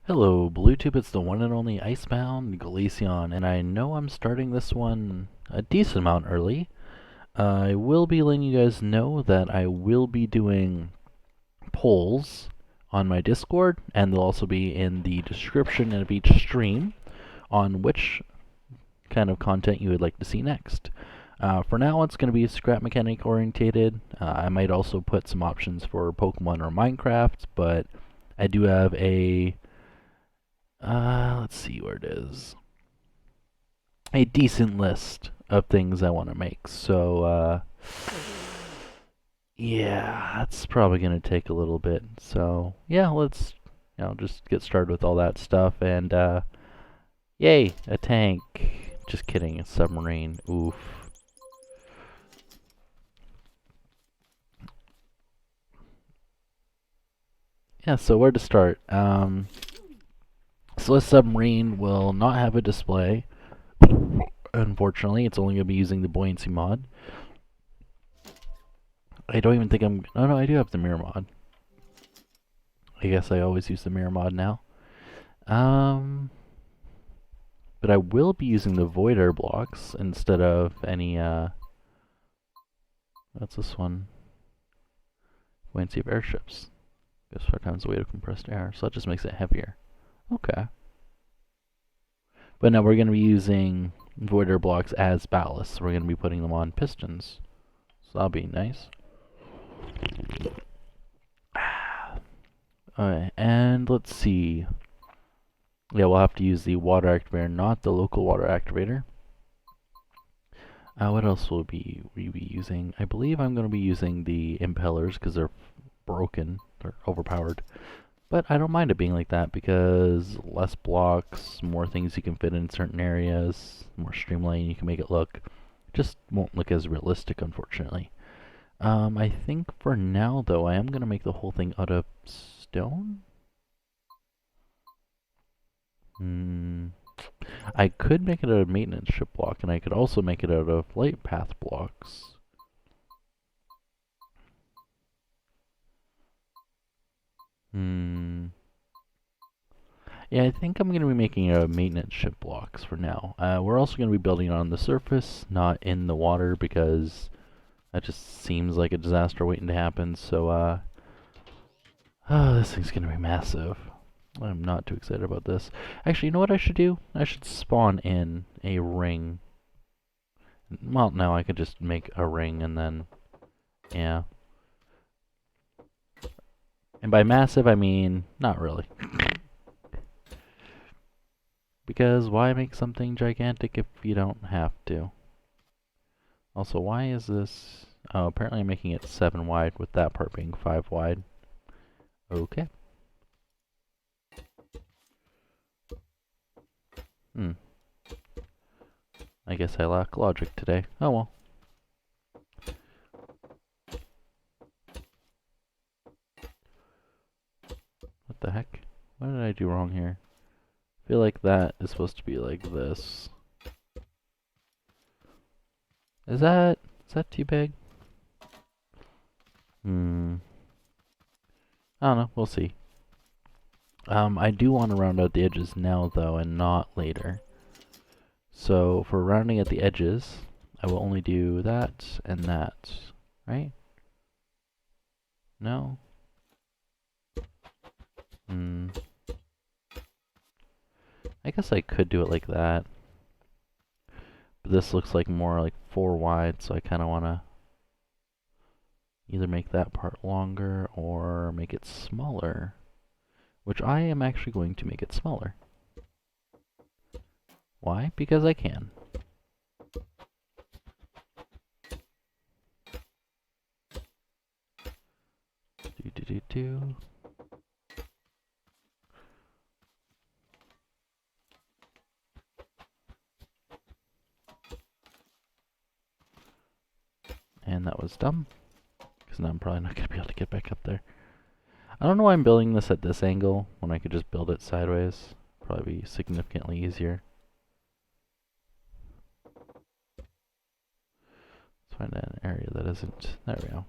Hello, Bluetooth. It's the one and only Icebound Glaceon, and I know I'm starting this one a decent amount early. I will be letting you guys know that I will be doing polls on my Discord, and they'll also be in the description of each stream on which kind of content you would like to see next. For now, it's going to be scrap mechanic orientated. I might also put some options for Pokemon or Minecraft, but I do have let's see where it is. A decent list of things I want to make. So, yeah, that's probably going to take a little bit. So, yeah, let's, just get started with all that stuff. And, yay, a tank. Just kidding, a submarine. Oof. Yeah, so where to start? So this submarine will not have a display. Unfortunately, it's only going to be using the Bouyancy mod. I don't even think I'm... Oh no, I do have the mirror mod. I guess I always use the mirror mod now. But I will be using the void air blocks instead of any, what's this one? Buoyancy of airships. Goes 4 times the weight of compressed air, so that just makes it heavier. Okay. But now we're going to be using void air blocks as ballast, so we're going to be putting them on pistons. So that'll be nice. Alright, and let's see. Yeah, we'll have to use the water activator, not the local water activator. What else will we be using? I believe I'm going to be using the impellers because they're broken, they're overpowered. But I don't mind it being like that because less blocks, more things you can fit in certain areas, more streamlined you can make it look. Just won't look as realistic, unfortunately. I think for now, though, I am going to make the whole thing out of stone. I could make it out of maintenance ship block, and I could also make it out of flight path blocks. Yeah, I think I'm going to be making it out of maintenance ship blocks for now. We're also going to be building it on the surface, not in the water, because that just seems like a disaster waiting to happen. So, this thing's going to be massive. I'm not too excited about this. Actually, you know what I should do? I should spawn in a ring. Well, no, I could just make a ring and then, yeah. And by massive, I mean, not really. Because why make something gigantic if you don't have to? Also, why is this... Oh, apparently I'm making it 7 wide with that part being 5 wide. Okay. I guess I lack logic today. Oh well. What the heck? What did I do wrong here? I feel like that is supposed to be like this. Is that too big? I don't know, we'll see. I do want to round out the edges now though, and not later. So for rounding at the edges, I will only do that and that, right? No? I guess I could do it like that. But this looks like more like 4 wide, so I kind of want to either make that part longer or make it smaller. Which I am actually going to make it smaller. Why? Because I can. Do. And that was dumb. Because now I'm probably not going to be able to get back up there. I don't know why I'm building this at this angle when I could just build it sideways. Probably be significantly easier. Let's find an area that isn't... There we go.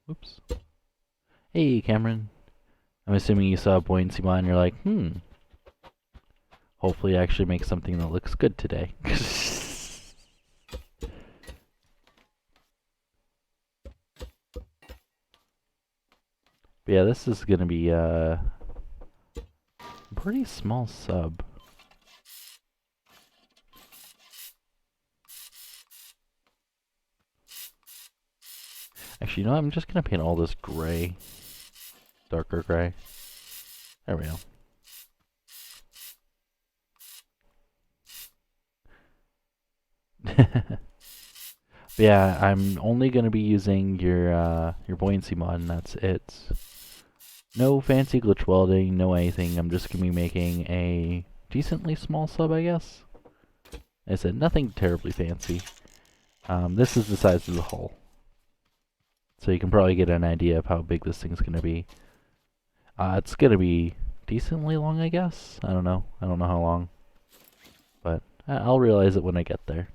Whoops. Hey, Cameron. I'm assuming you saw Bouyancy mod and you're like, hopefully I actually make something that looks good today. But yeah, this is gonna be a pretty small sub. Actually, you know what? I'm just gonna paint all this gray. Darker gray. There we go. Yeah, I'm only gonna be using your buoyancy mod, and that's it. No fancy glitch welding, no anything. I'm just gonna be making a decently small sub, I guess. I said nothing terribly fancy. This is the size of the hull, so you can probably get an idea of how big this thing's gonna be. It's gonna be decently long, I guess. I don't know. I don't know how long, but I'll realize it when I get there.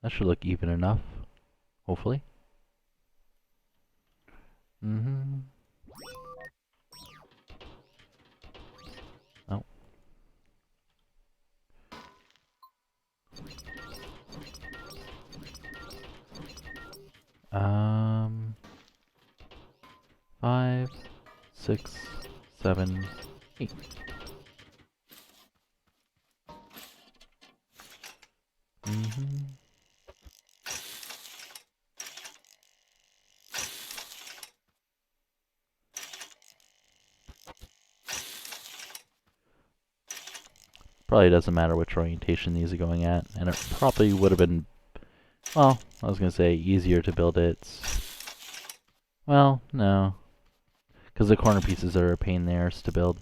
That should look even enough, hopefully. Oh. Um, 5, 6, 7, 8. Probably doesn't matter which orientation these are going at, and it probably would have been, well, I was gonna say easier to build it. Well, no, because the corner pieces are a pain there to build,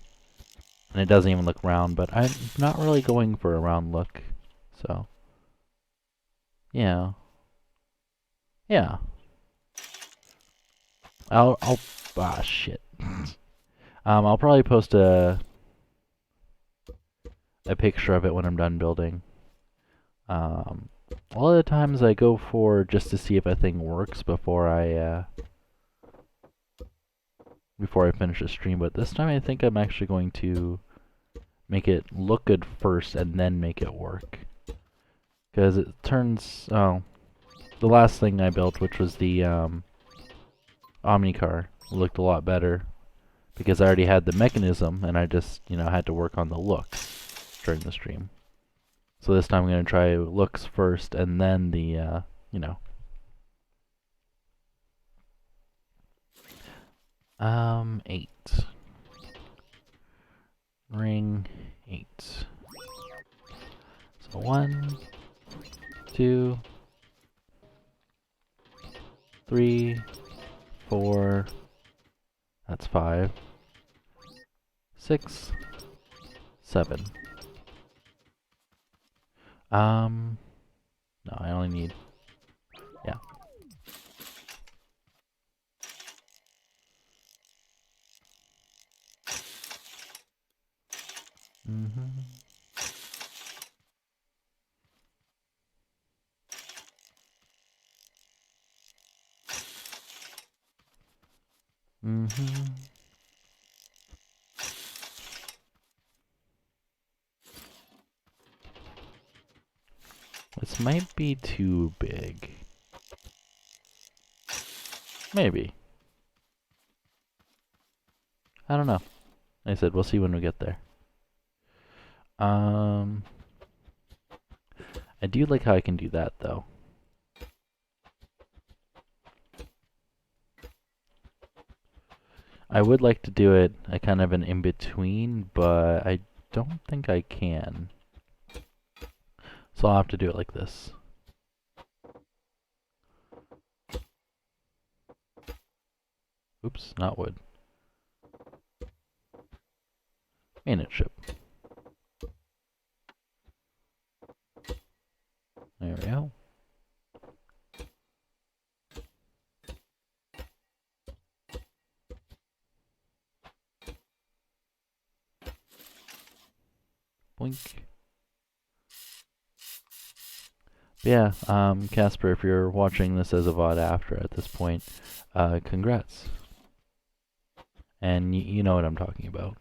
and it doesn't even look round. But I'm not really going for a round look, so yeah. Shit. I'll probably post a picture of it when I'm done building. A lot of the times I go for just to see if a thing works before I finish the stream, but this time I think I'm actually going to make it look good first and then make it work. Because it turns, the last thing I built, which was the Omni car, looked a lot better because I already had the mechanism and I just, had to work on the looks during the stream. So this time I'm going to try looks first and then the, 8. Ring 8. So 1, 2, 3, 4, that's 5, 6, 7. No, I only need, yeah. This might be too big. Maybe. I don't know. Like I said, we'll see when we get there. I do like how I can do that, though. I would like to do it a kind of an in-between, but I don't think I can. So I'll have to do it like this. Oops, not wood. Maintenance ship. There we go. Blink. Yeah, Casper, if you're watching this as a VOD after at this point, congrats. And you know what I'm talking about.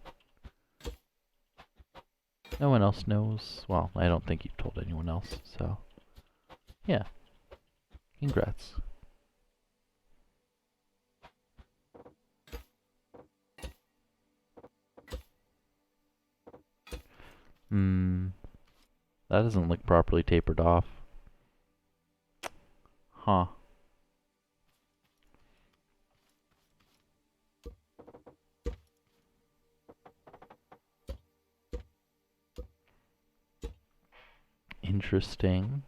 No one else knows. Well, I don't think you've told anyone else, so yeah, congrats. That doesn't look properly tapered off. Huh. Interesting.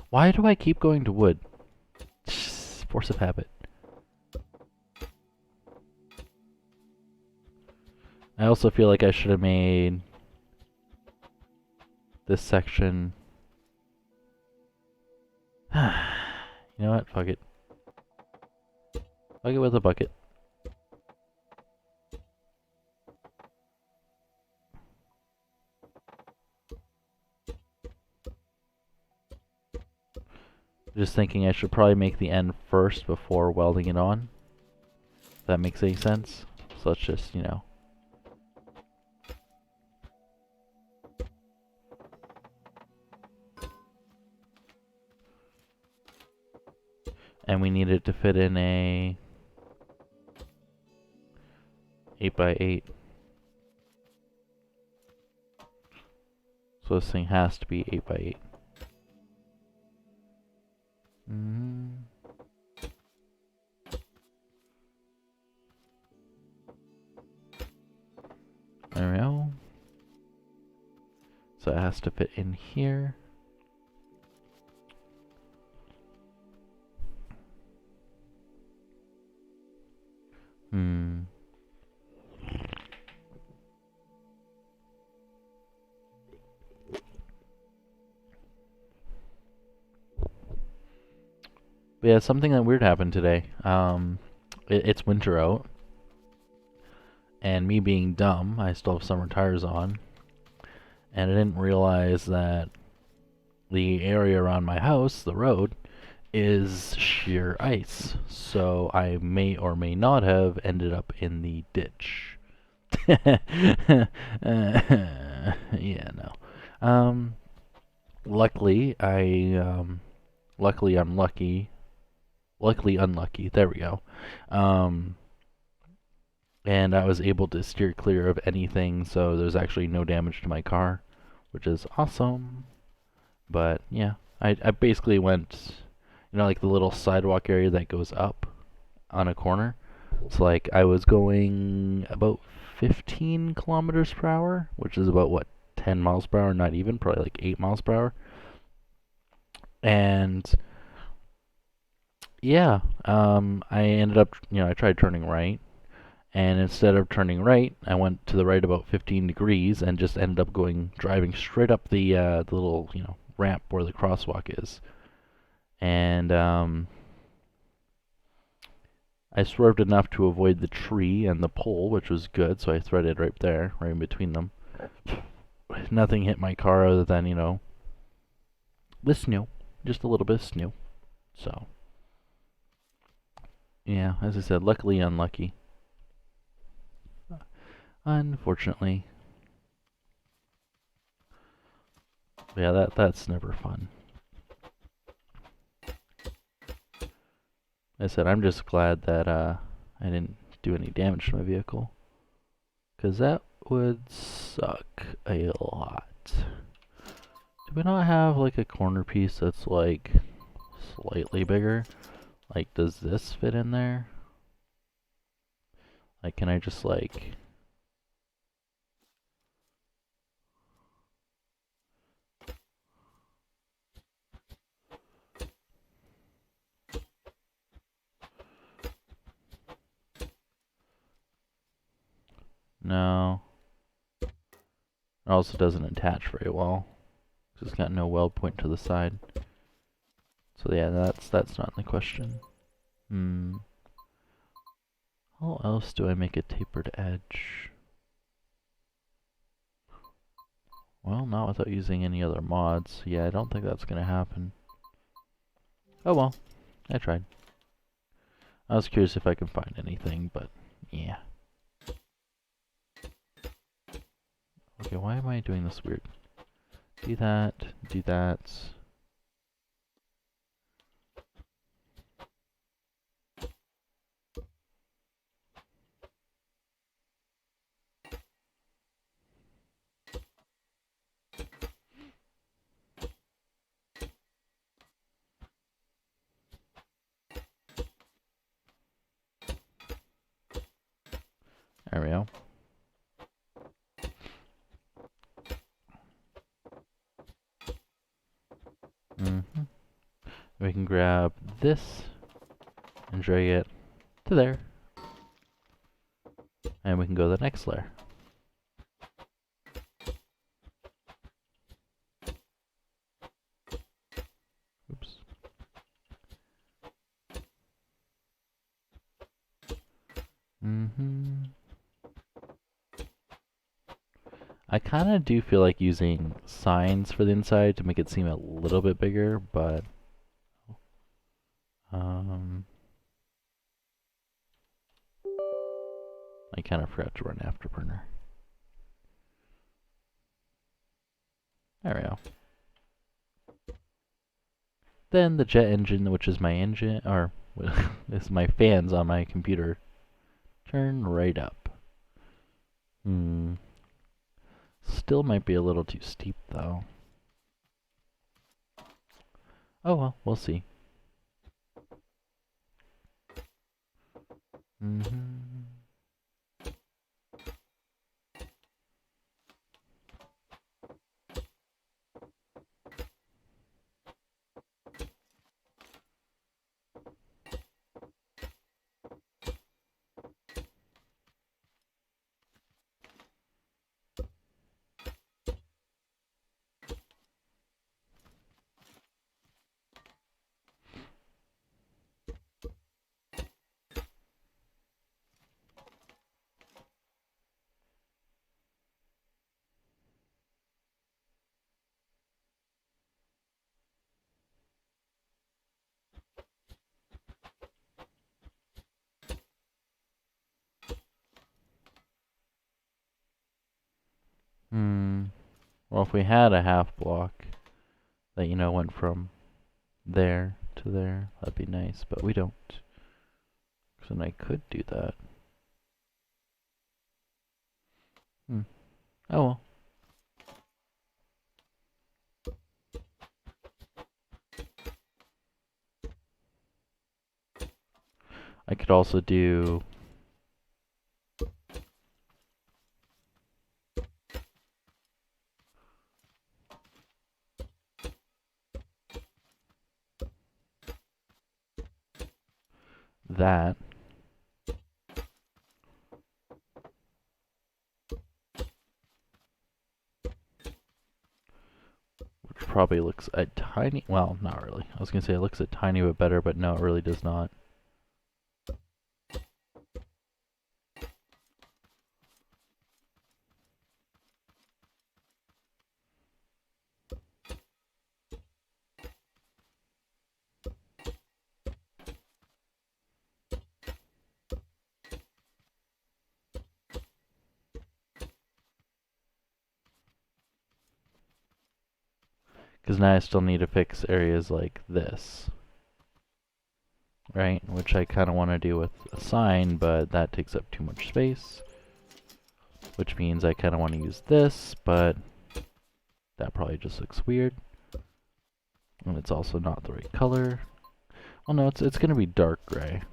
Why do I keep going to wood? Force of habit. I also feel like I should have made this section. You know what? Fuck it. Fuck it with a bucket. Just thinking I should probably make the end first before welding it on. If that makes any sense. So let's just, you know. And we need it to fit in a 8x8. So this thing has to be 8x8. There we go. So it has to fit in here. But yeah, something that weird happened today. It's winter out. And me being dumb, I still have summer tires on. And I didn't realize that the area around my house, the road, is sheer ice. So I may or may not have ended up in the ditch. Yeah, no. Luckily, luckily I'm lucky. Luckily unlucky. There we go. And I was able to steer clear of anything, so there's actually no damage to my car, which is awesome. But yeah, I basically went, you know, like the little sidewalk area that goes up on a corner. So like I was going about 15 kilometers per hour, which is about what, 10 miles per hour? Not even, probably like 8 miles per hour. And yeah, I ended up, you know, I tried turning right. And instead of turning right, I went to the right about 15 degrees and just ended up driving straight up the little, you know, ramp where the crosswalk is. And I swerved enough to avoid the tree and the pole, which was good, so I threaded right there, right in between them. Nothing hit my car other than, you know, the snow. Just a little bit of snow. So, yeah, as I said, luckily unlucky. Unfortunately. Yeah, that's never fun. I said, I'm just glad that I didn't do any damage to my vehicle. Because that would suck a lot. Do we not have like a corner piece that's like slightly bigger? Like, does this fit in there? Like, can I just like... No. It also doesn't attach very well. It's got no weld point to the side. So yeah, that's not in the question. How else do I make a tapered edge? Well, not without using any other mods. Yeah, I don't think that's gonna happen. Oh well, I tried. I was curious if I could find anything, but yeah. Okay, why am I doing this weird? Do that, do that. There we go. We can grab this and drag it to there. And we can go to the next layer. Oops. I kind of do feel like using signs for the inside to make it seem a little bit bigger, but I kind of forgot to run Afterburner. There we go. Then the jet engine, which is my engine, or is my fans on my computer, turn right up. Still might be a little too steep though. Oh well, we'll see. Well, if we had a half block that, you know, went from there to there, that'd be nice, but we don't. So then I could do that. Oh well. I could also do that. Which probably looks a tiny, well, not really. I was gonna say it looks a tiny bit better, but no, it really does not. Because now I still need to fix areas like this. Right? Which I kind of want to do with a sign, but that takes up too much space. Which means I kind of want to use this, but that probably just looks weird. And it's also not the right color. Well, no, it's going to be dark gray.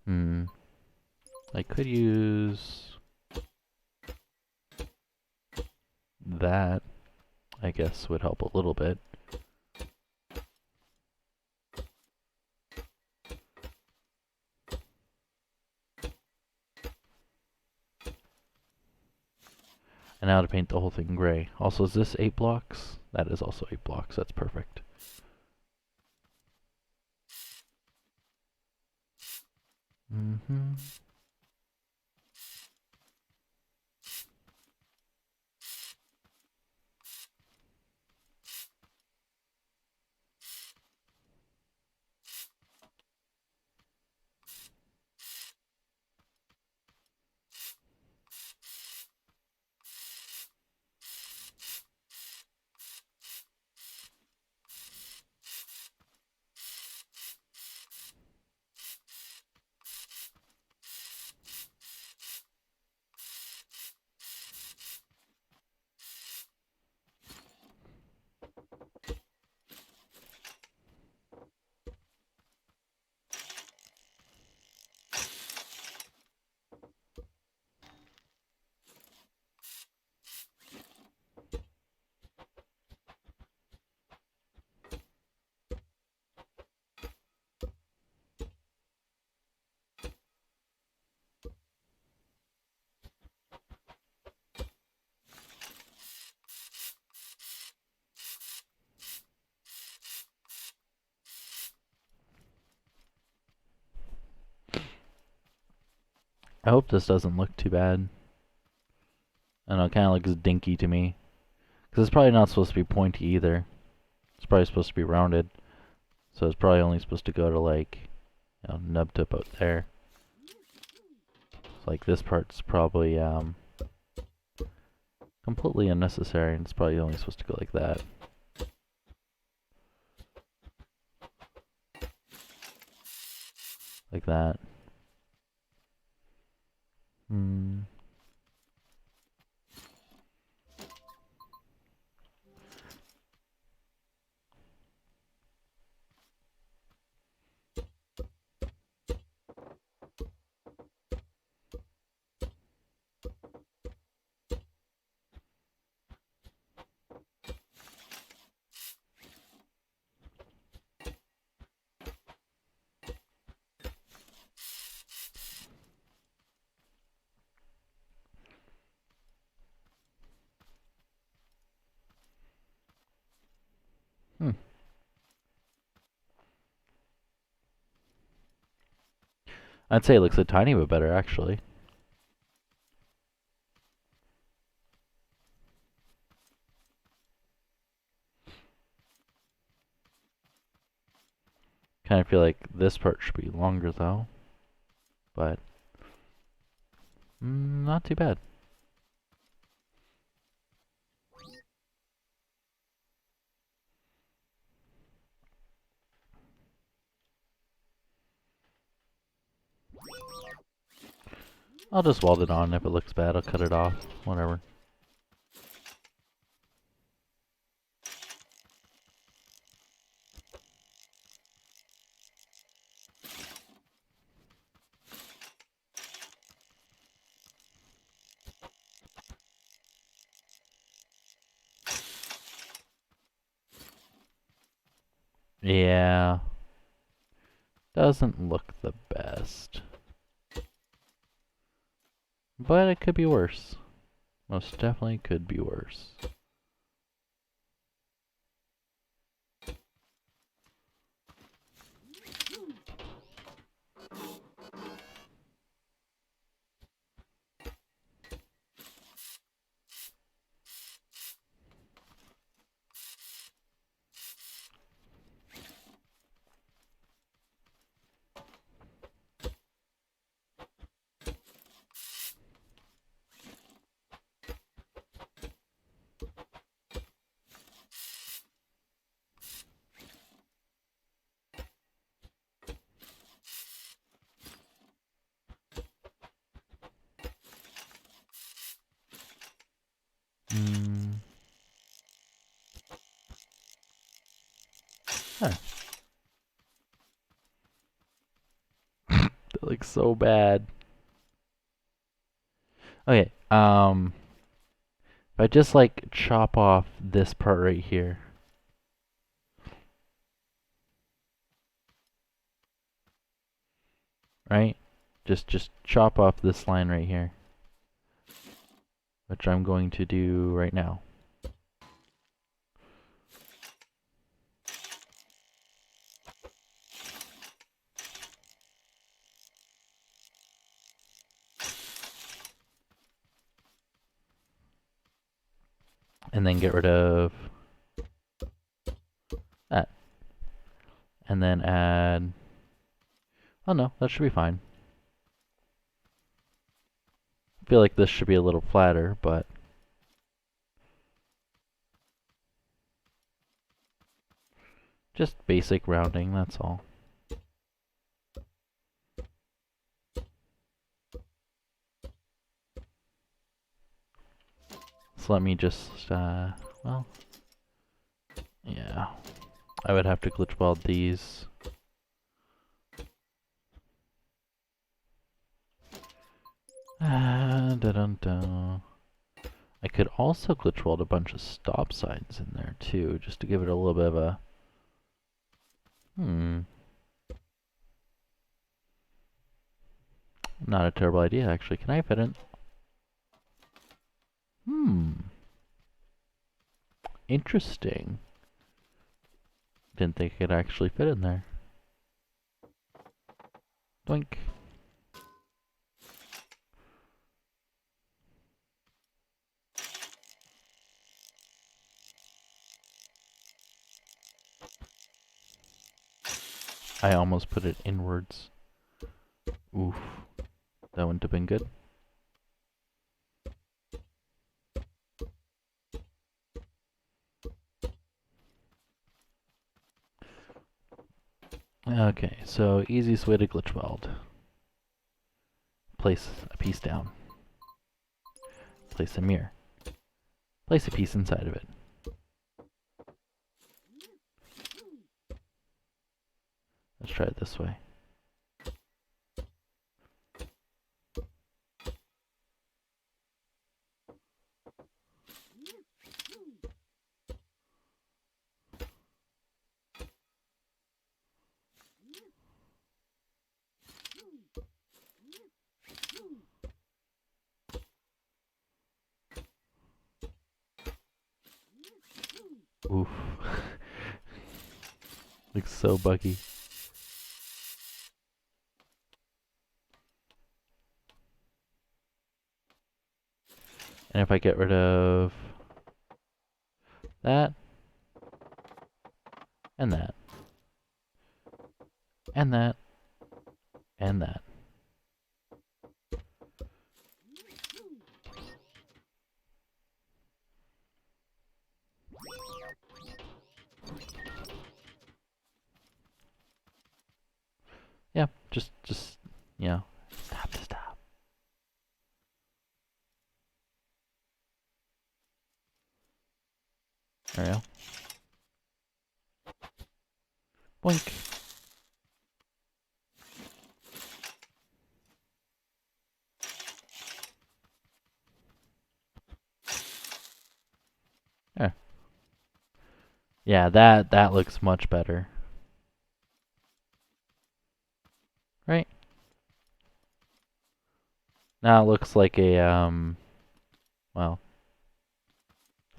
I could use that, I guess, would help a little bit. And now to paint the whole thing gray. Also, is this 8 blocks? That is also 8 blocks. That's perfect. I hope this doesn't look too bad. I know, it kind of looks dinky to me. Because it's probably not supposed to be pointy either. It's probably supposed to be rounded. So it's probably only supposed to go to like, you know, nub tip out there. So like this part's probably completely unnecessary, and it's probably only supposed to go like that. Like that. Hmm. Hmm. I'd say it looks a tiny bit better, actually. Kind of feel like this part should be longer, though. But, not too bad. I'll just weld it on. If it looks bad, I'll cut it off. Whatever. Yeah. Doesn't look the best. But it could be worse. Most definitely could be worse. Huh. That looks so bad. Okay, if I just like chop off this part right here. Right? Just chop off this line right here. Which I'm going to do right now. And then get rid of that. And then add... Oh no, that should be fine. I feel like this should be a little flatter, but... Just basic rounding, that's all. So let me just, well... Yeah. I would have to glitch weld these. Da-dun-dun. I could also glitch weld a bunch of stop signs in there too, just to give it a little bit of a... Not a terrible idea, actually. Can I fit in? Interesting. Didn't think it could actually fit in there. Doink. I almost put it inwards. Oof. That wouldn't have been good. Okay, so easiest way to glitch weld. Place a piece down. Place a mirror. Place a piece inside of it. Let's try it this way. Oof. Looks so buggy. And if I get rid of that, and that, and that, and that. Yeah, just, you know, stop. There we go. Boink. There. Yeah, that looks much better. Right? Now it looks like a, well,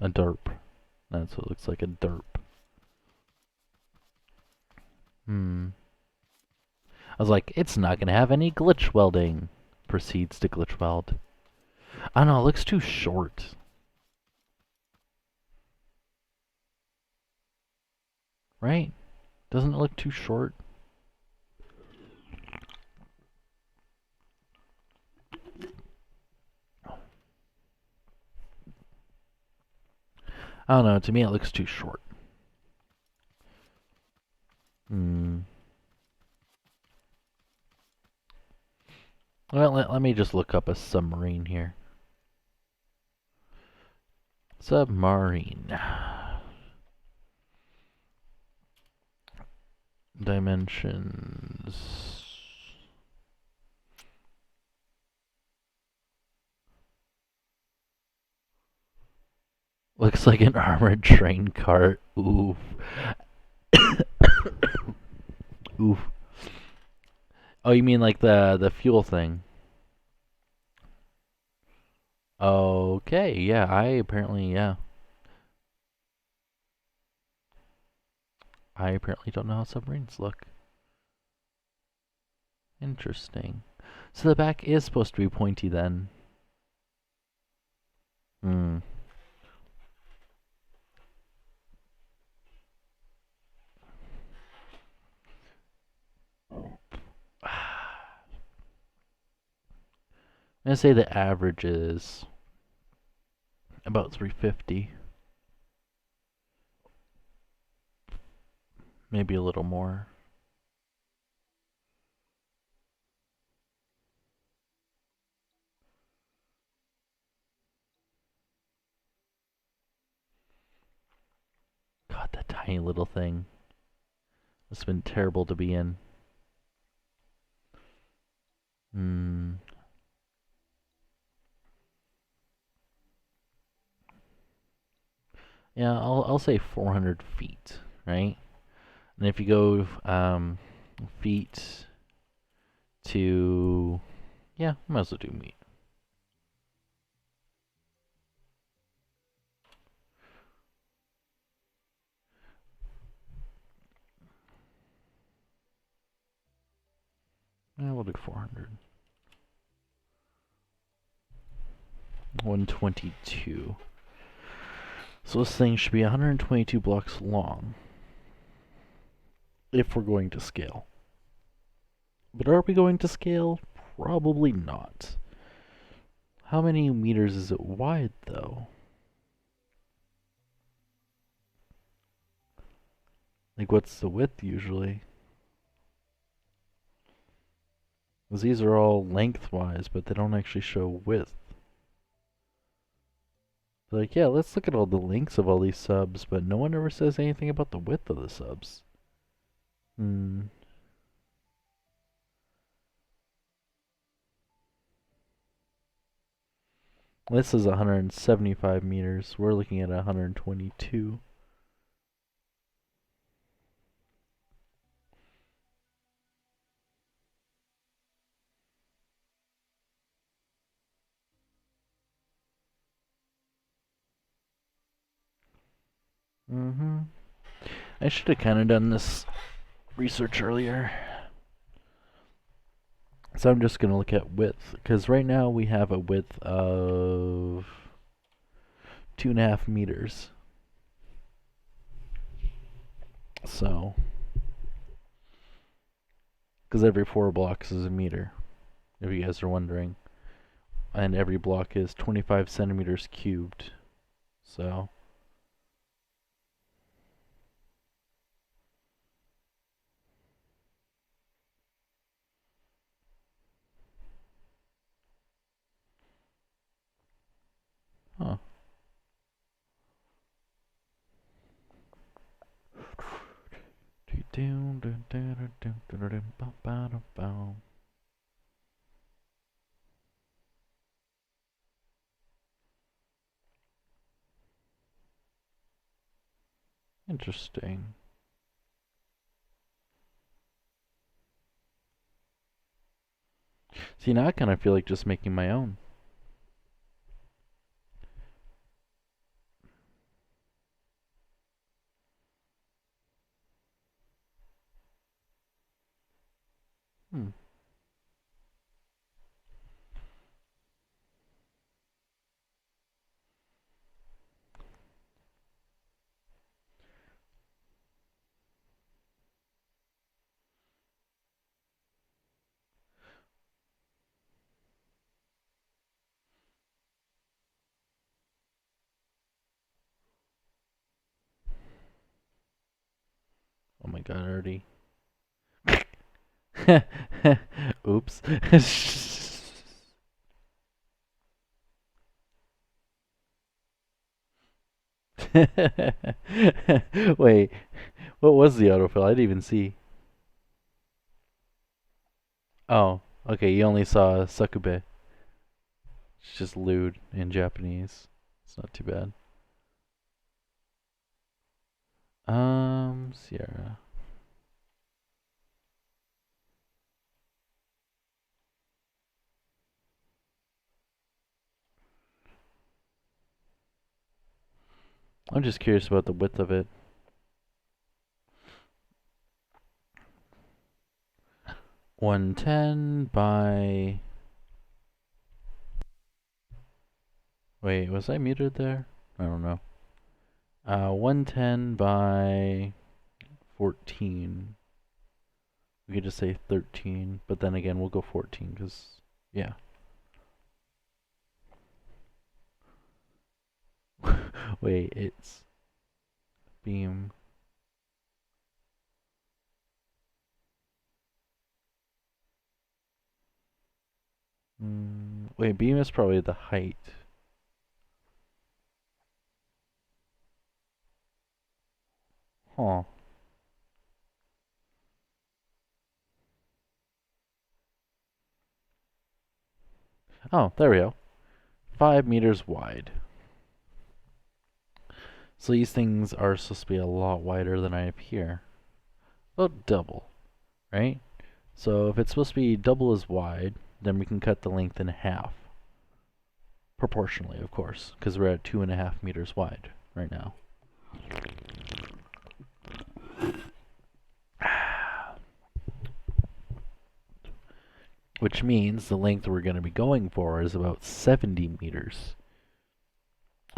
a derp. That's what it looks like, a derp. I was like, it's not gonna have any glitch welding. Proceeds to glitch weld. I don't know, it looks too short. Right? Doesn't it look too short? I don't know, to me it looks too short. Well, let me just look up a submarine here. Submarine. Dimensions. Looks like an armored train cart. Oof. Oof. Oh, you mean like the fuel thing? Okay, yeah, I apparently don't know how submarines look. Interesting. So the back is supposed to be pointy then. I'm gonna say the average is about 350. Maybe a little more. God, that tiny little thing. It's been terrible to be in. Yeah, I'll say 400 feet, right? And if you go feet to, yeah, might as well do meat. Yeah, we'll do 400. 122. So this thing should be 122 blocks long if we're going to scale. But are we going to scale? Probably not. How many meters is it wide, though? Like, what's the width usually? Because these are all lengthwise, but they don't actually show width. They're like, yeah, let's look at all the lengths of all these subs, but no one ever says anything about the width of the subs. This is 175 meters. We're looking at 122. I should have kind of done this research earlier. So I'm just going to look at width, because right now we have a width of 2.5 meters. So, because every 4 blocks is a meter, if you guys are wondering. And every block is 25 centimeters cubed. So, huh. Interesting. See, now I kind of feel like just making my own. Oh my god, I already. Oops. Wait, what was the autofill? I didn't even see. Oh, okay, you only saw Sakube. It's just lewd in Japanese. It's not too bad. Sierra. I'm just curious about the width of it. 110 by... Wait, was I muted there? I don't know. 110 by 14. We could just say 13, but then again, we'll go 14 because, yeah. Wait, it's beam. Wait, beam is probably the height. Huh. Oh, there we go. 5 meters wide. So these things are supposed to be a lot wider than I have here. About double, right? So if it's supposed to be double as wide, then we can cut the length in half. Proportionally, of course, because we're at 2.5 meters wide right now. Which means the length we're going to be going for is about 70 meters.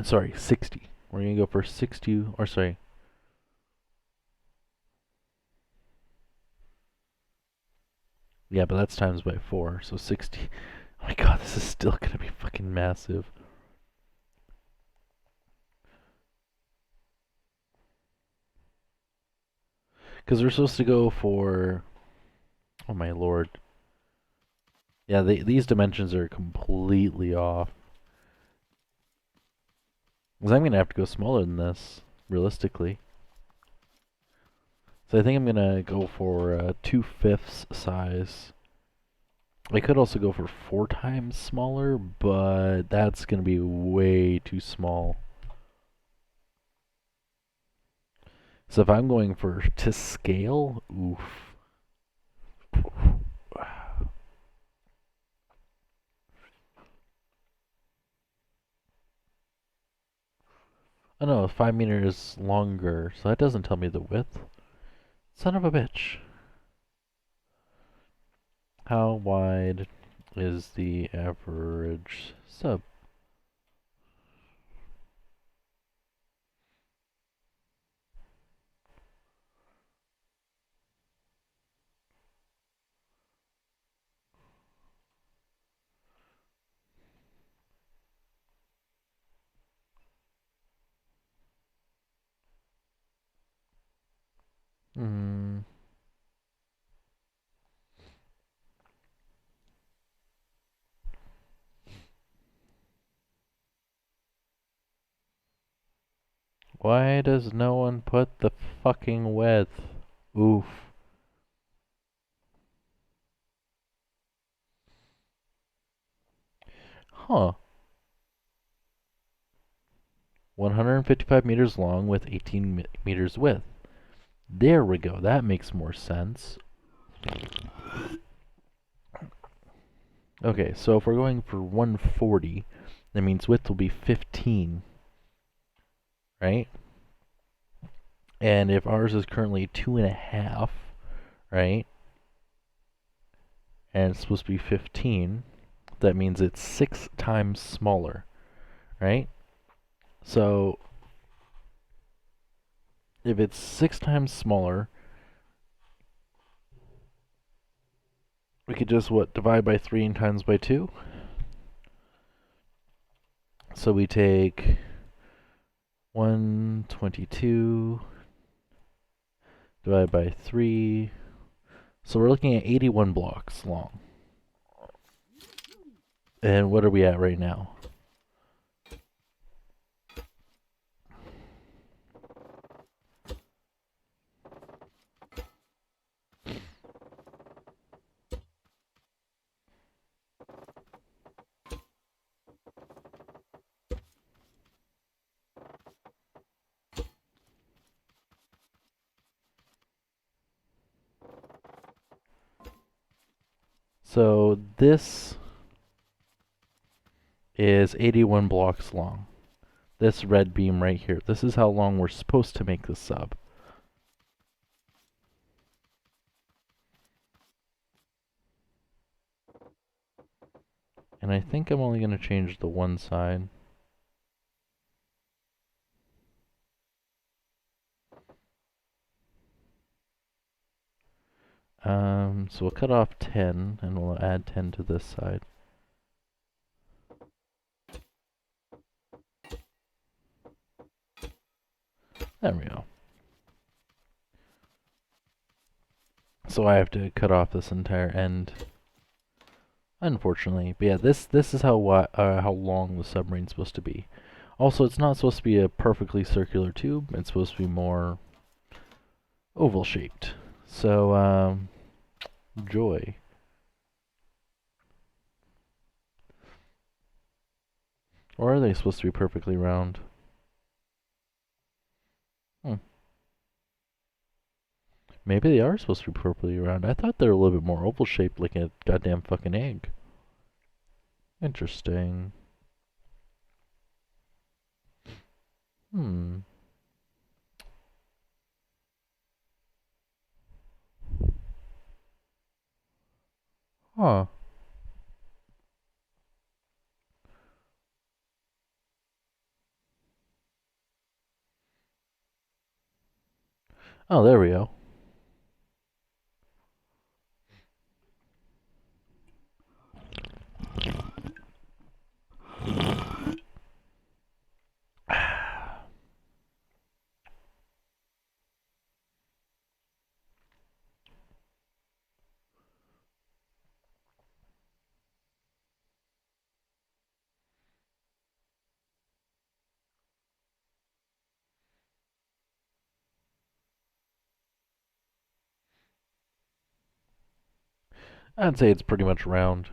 Sorry, 60. We're going to go for 60, or sorry. Yeah, but that's times by 4, so 60. Oh my god, this is still gonna be fucking massive. Because we're supposed to go for... Oh my lord. Yeah, these dimensions are completely off. Because I'm gonna have to go smaller than this, realistically. So I think I'm gonna go for 2/5 size. I could also go for 4 times smaller, but that's gonna be way too small. So if I'm going for to scale, oof. Oh no, 5 meters longer, so that doesn't tell me the width. Son of a bitch. How wide is the average sub? Hmm. Why does no one put the fucking width? Oof. Huh. 155 meters long with 18 meters width. There we go. That makes more sense. Okay, so if we're going for 140, that means width will be 15, right? And if ours is currently 2.5, right? And it's supposed to be 15, that means it's 6 times smaller, right? So if it's 6 times smaller, we could just, what, divide by 3 and times by 2? So we take 122 divided by 3. So we're looking at 81 blocks long. And what are we at right now? So this is 81 blocks long. This red beam right here. This is how long we're supposed to make the sub. And I think I'm only going to change the one side. So we'll cut off 10, and we'll add 10 to this side. There we go. So I have to cut off this entire end, unfortunately. But yeah, this is how long the submarine's supposed to be. Also, it's not supposed to be a perfectly circular tube. It's supposed to be more oval shaped. So joy. Or are they supposed to be perfectly round? Maybe they are supposed to be perfectly round. I thought they were a little bit more oval shaped, like a goddamn fucking egg. Interesting. Hmm. Huh. Oh, there we go. I'd say it's pretty much round.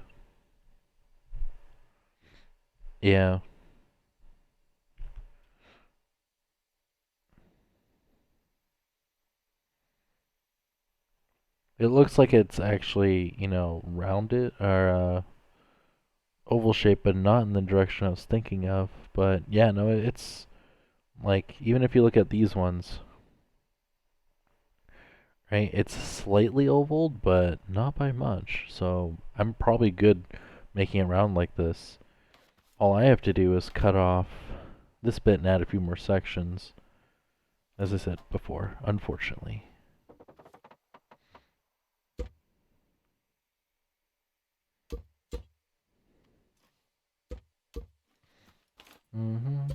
Yeah. It looks like it's actually, rounded or oval shape, but not in the direction I was thinking of. But yeah, no, it's like, even if you look at these ones, right, it's slightly ovaled, but not by much. So I'm probably good making it round like this. All I have to do is cut off this bit and add a few more sections, as I said before, unfortunately. Mm-hmm.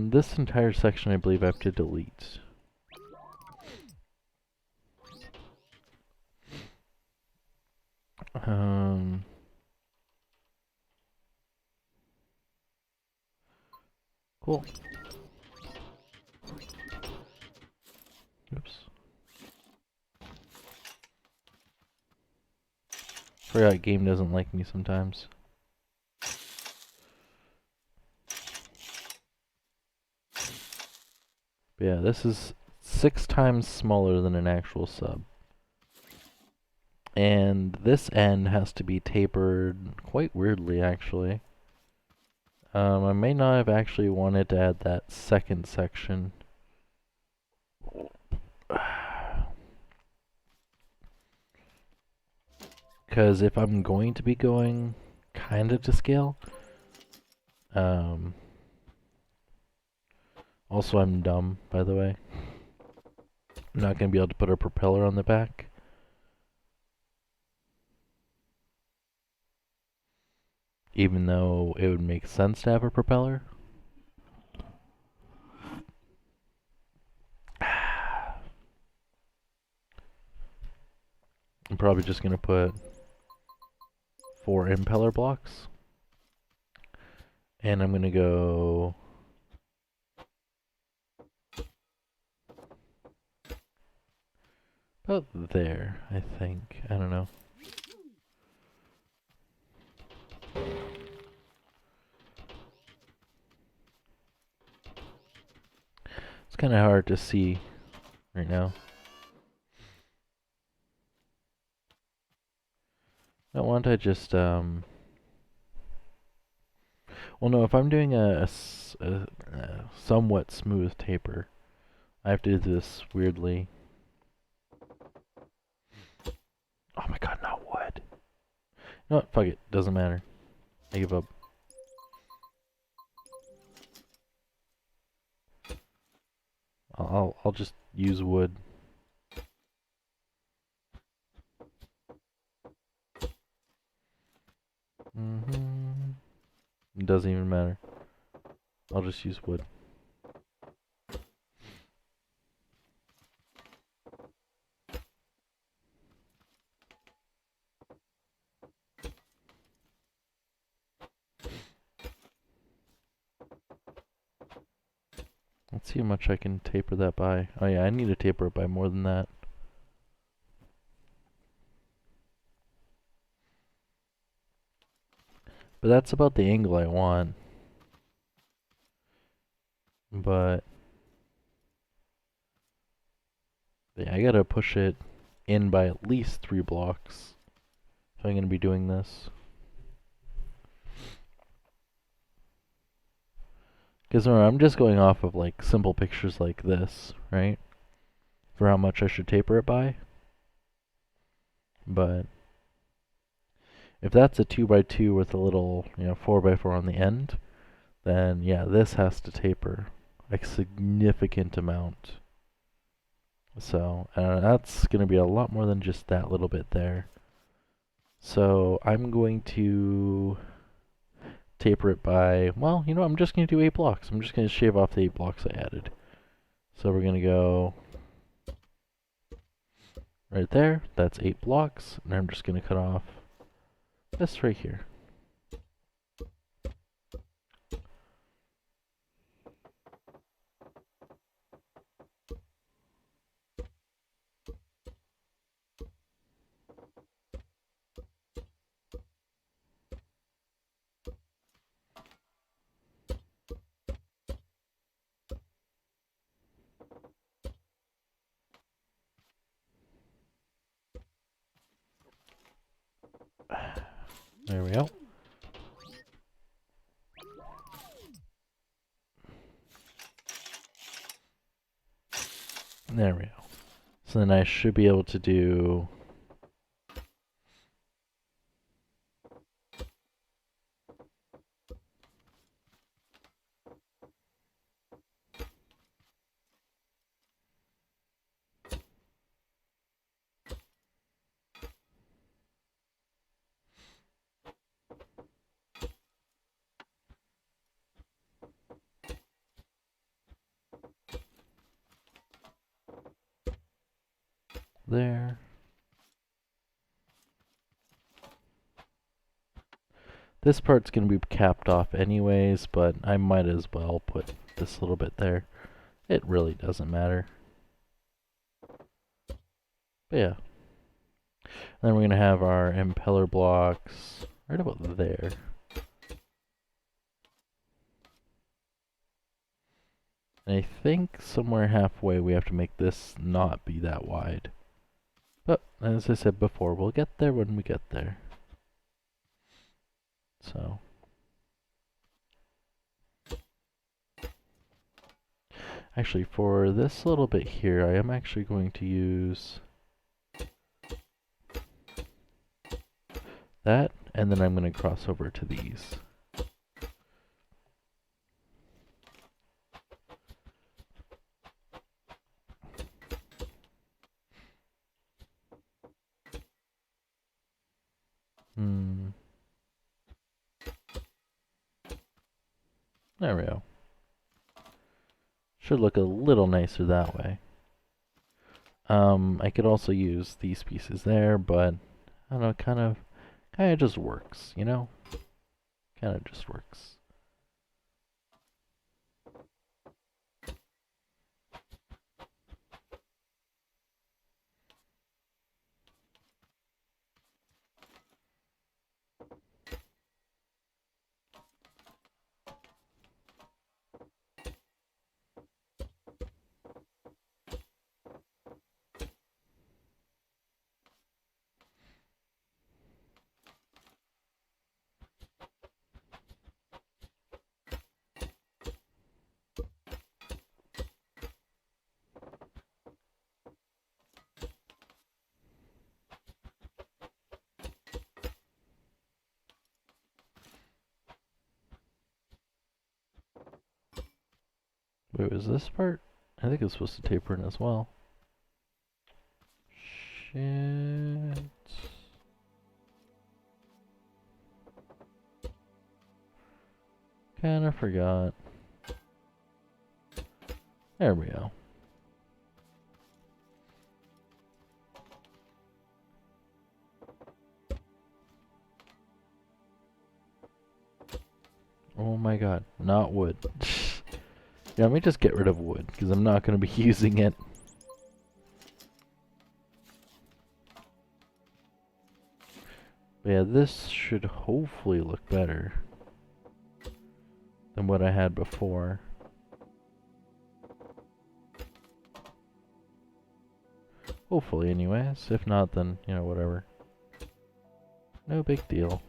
This entire section I believe I have to delete. Um, cool. Oops. Forgot game doesn't like me sometimes. But yeah, this is 6 times smaller than an actual sub. And this end has to be tapered quite weirdly, actually. I may not have actually wanted to add that second section. Because if I'm going to be going kind of to scale, also I'm dumb, by the way. I'm not going to be able to put a propeller on the back. Even though it would make sense to have a propeller. I'm probably just going to put 4 impeller blocks. And I'm going to go about there, I think. I don't know. It's kind of hard to see right now. Now, why don't I just, well, no, if I'm doing a somewhat smooth taper, I have to do this weirdly. Oh my god, not wood. No, fuck it, doesn't matter. I give up. I'll just use wood. It doesn't even matter. I'll just use wood. Let's see how much I can taper that by. Oh yeah, I need to taper it by more than that. But that's about the angle I want. But yeah, I gotta push it in by at least 3 blocks if I'm gonna be doing this. Because remember, I'm just going off of like simple pictures like this, right? For how much I should taper it by. But if that's a 2x2 with a little, 4x4 on the end, then yeah, this has to taper a significant amount. So that's going to be a lot more than just that little bit there. So I'm going to taper it by, well, I'm just going to do 8 blocks. I'm just going to shave off the 8 blocks I added. So we're going to go right there. That's 8 blocks. And I'm just going to cut off this right here. There we go. There we go. So then I should be able to do... there. This part's going to be capped off anyways, but I might as well put this little bit there. It really doesn't matter. But yeah. Then we're going to have our impeller blocks right about there. And I think somewhere halfway we have to make this not be that wide. But, as I said before, we'll get there when we get there. So. Actually, for this little bit here, I am actually going to use that, and then I'm going to cross over to these. There we go. Should look a little nicer that way. I could also use these pieces there, but I don't know, kind of just works, you know? Kind of just works. Wait, was this part? I think it's supposed to taper in as well. Shit. Kinda forgot. There we go. Oh my god, not wood. Yeah, let me just get rid of wood, because I'm not going to be using it. But yeah, this should hopefully look better than what I had before. Hopefully anyways. If not, then, you know, whatever. No big deal.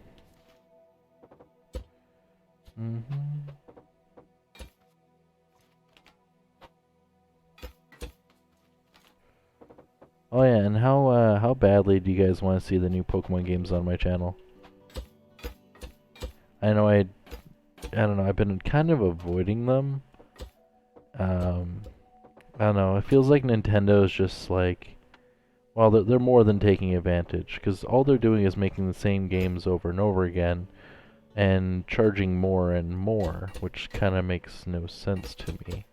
Oh yeah, and how badly do you guys want to see the new Pokemon games on my channel? I know I don't know, I've been kind of avoiding them. I don't know, it feels like Nintendo's just like, well, they're more than taking advantage, because all they're doing is making the same games over and over again, and charging more and more, which kind of makes no sense to me.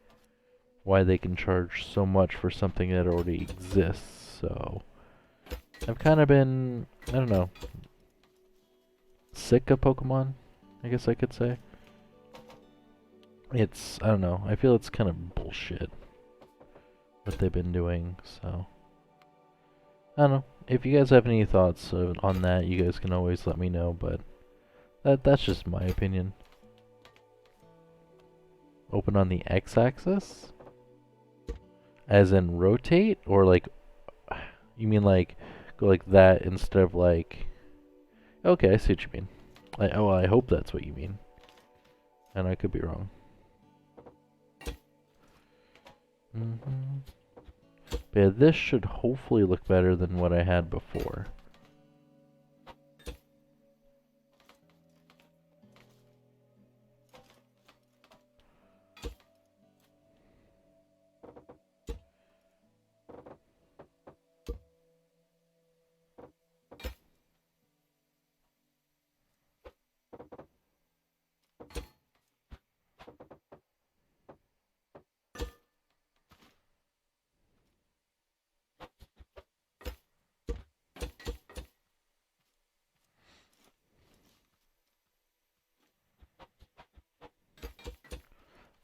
Why they can charge so much for something that already exists. So I've kind of been, I don't know, sick of Pokemon, I guess I could say. It's, I don't know, I feel it's kind of bullshit what they've been doing, so I don't know. If you guys have any thoughts on that, you guys can always let me know, but that's just my opinion. Open on the x-axis? As in rotate? Or like, you mean like, go like that instead of like... Okay, I see what you mean. I hope that's what you mean. And I could be wrong. Yeah, this should hopefully look better than what I had before.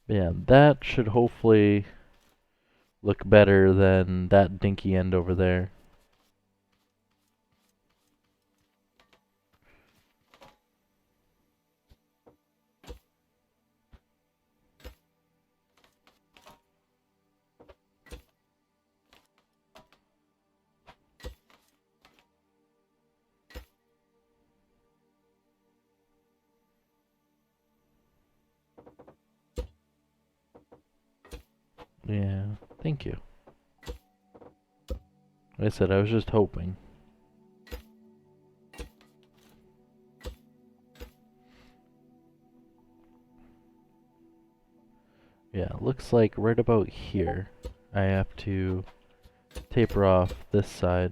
Yeah, that should hopefully look better than that dinky end over there. Yeah, thank you. Like I said, I was just hoping. Yeah, looks like right about here, I have to taper off this side.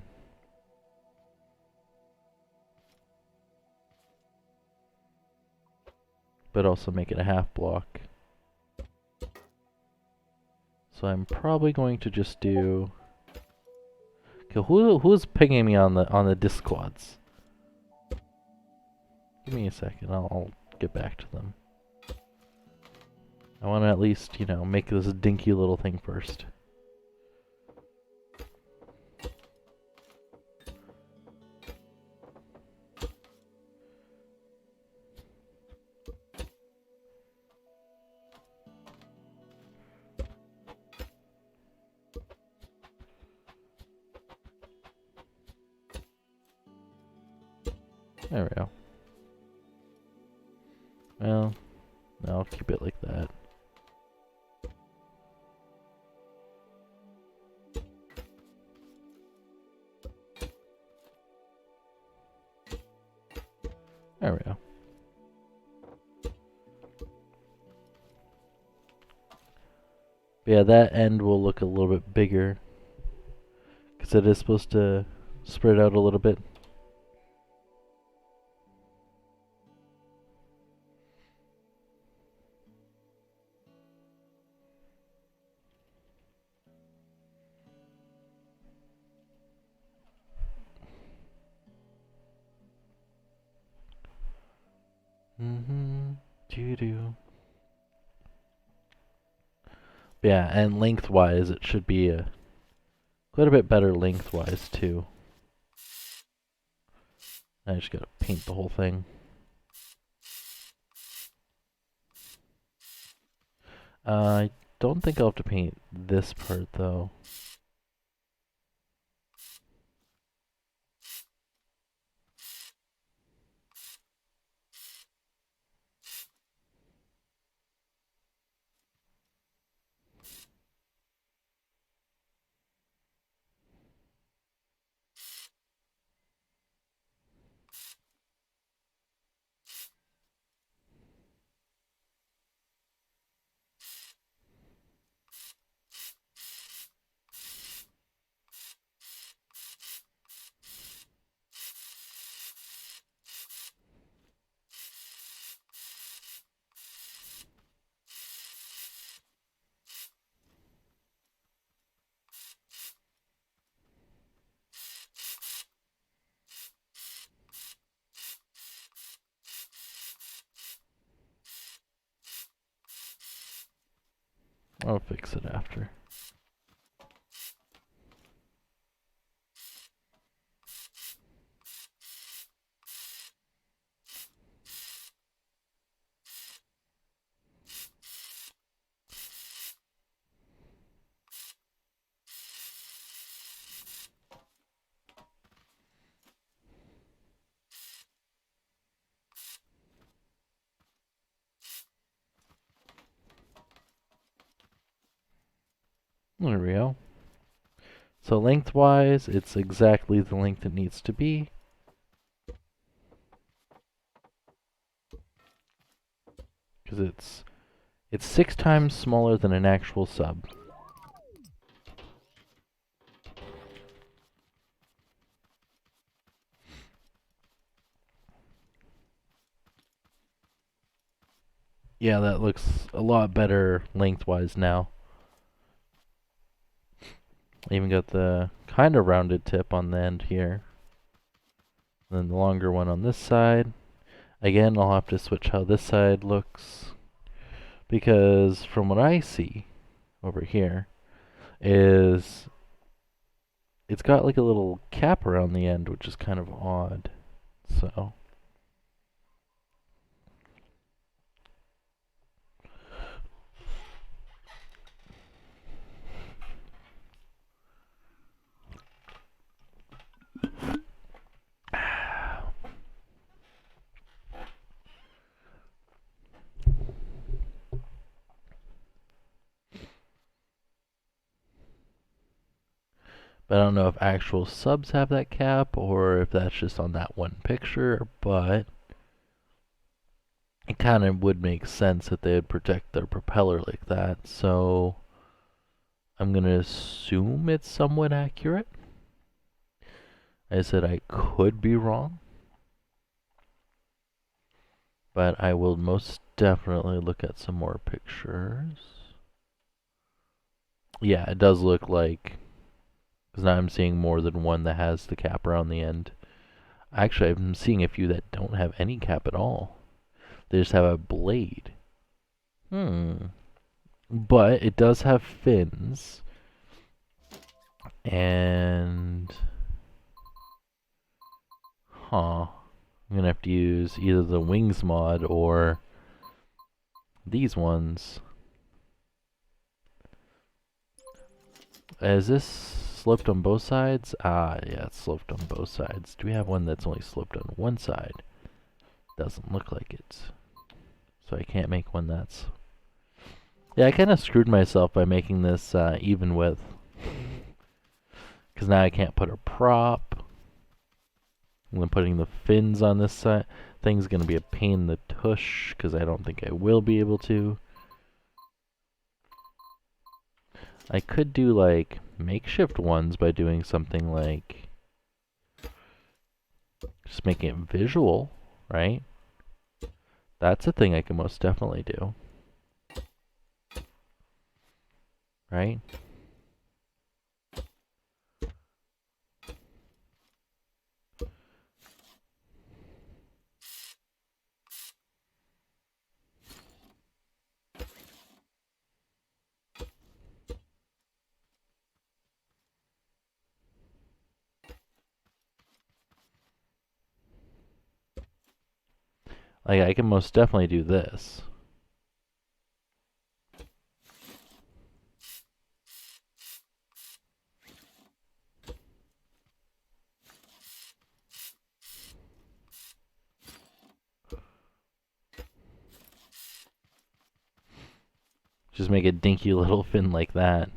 But also make it a half block. So I'm probably going to just do... Okay, who's pinging me on the Discords? Give me a second, I'll get back to them. I want to at least, you know, make this dinky little thing first. There we go. Well, I'll keep it like that. There we go. But yeah, that end will look a little bit bigger, because it is supposed to spread out a little bit. Doo-doo. Yeah, and lengthwise, it should be quite a bit better lengthwise, too. I just gotta paint the whole thing. I don't think I'll have to paint this part, though. I'll fix it after. There we go. So lengthwise, it's exactly the length it needs to be. Because it's 6 times smaller than an actual sub. Yeah, that looks a lot better lengthwise now. Even got the kind of rounded tip on the end here. And then the longer one on this side. Again, I'll have to switch how this side looks. Because from what I see over here is it's got like a little cap around the end, which is kind of odd. So but I don't know if actual subs have that cap or if that's just on that one picture, but it kind of would make sense that they would protect their propeller like that. So I'm going to assume it's somewhat accurate. I said I could be wrong, but I will most definitely look at some more pictures. Yeah, it does look like, because now I'm seeing more than one that has the cap around the end. Actually, I'm seeing a few that don't have any cap at all. They just have a blade. But it does have fins. And... I'm gonna have to use either the wings mod or these ones. Is this sloped on both sides? Ah, yeah, it's sloped on both sides. Do we have one that's only sloped on one side? Doesn't look like it. So I can't make one that's... Yeah, I kind of screwed myself by making this even width. Because now I can't put a prop. And then putting the fins on this side thing's going to be a pain in the tush, because I don't think I will be able to. I could do like makeshift ones by doing something like just making it visual, right? That's a thing I can most definitely do. Right? Like, I can most definitely do this. Just make a dinky little fin like that.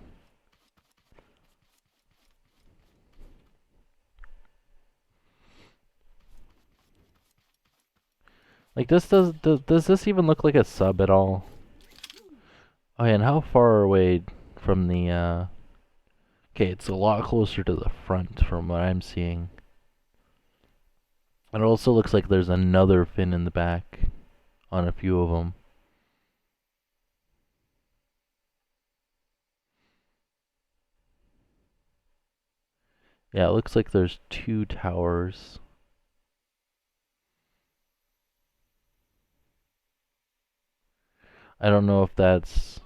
Like, does this even look like a sub at all? Oh yeah, and how far away from the, okay, it's a lot closer to the front from what I'm seeing. And it also looks like there's another fin in the back on a few of them. Yeah, it looks like there's 2 towers. I don't know if that's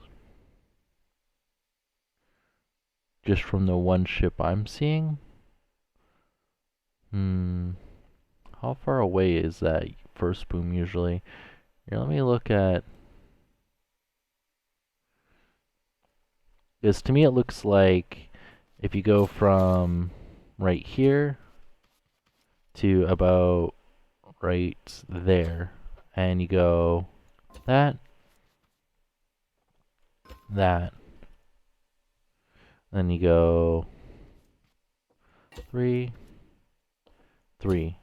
just from the one ship I'm seeing. How far away is that first boom usually? Here, let me look at... Because to me it looks like if you go from right here to about right there, and you go that, Then you go 3, 3.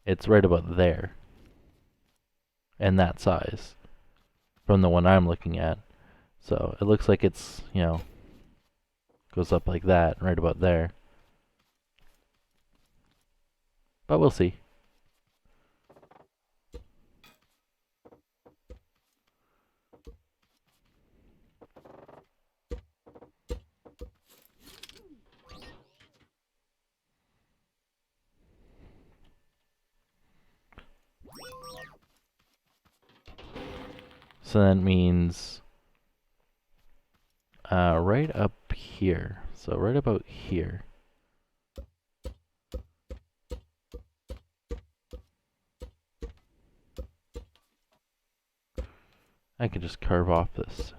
It's right about there. And that size from the one I'm looking at. So it looks like it's, goes up like that, right about there. But we'll see. So that means right up here. So right about here. I could just carve off this.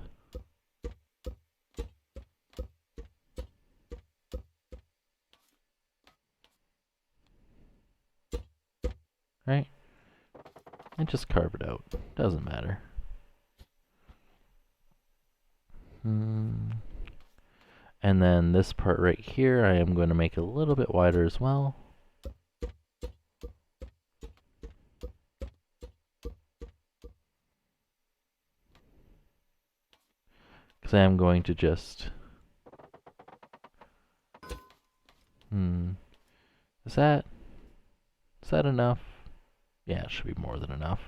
Right? And just carve it out. Doesn't matter. And then this part right here, I am going to make a little bit wider as well. Because I am going to just... Is that enough? Yeah, it should be more than enough.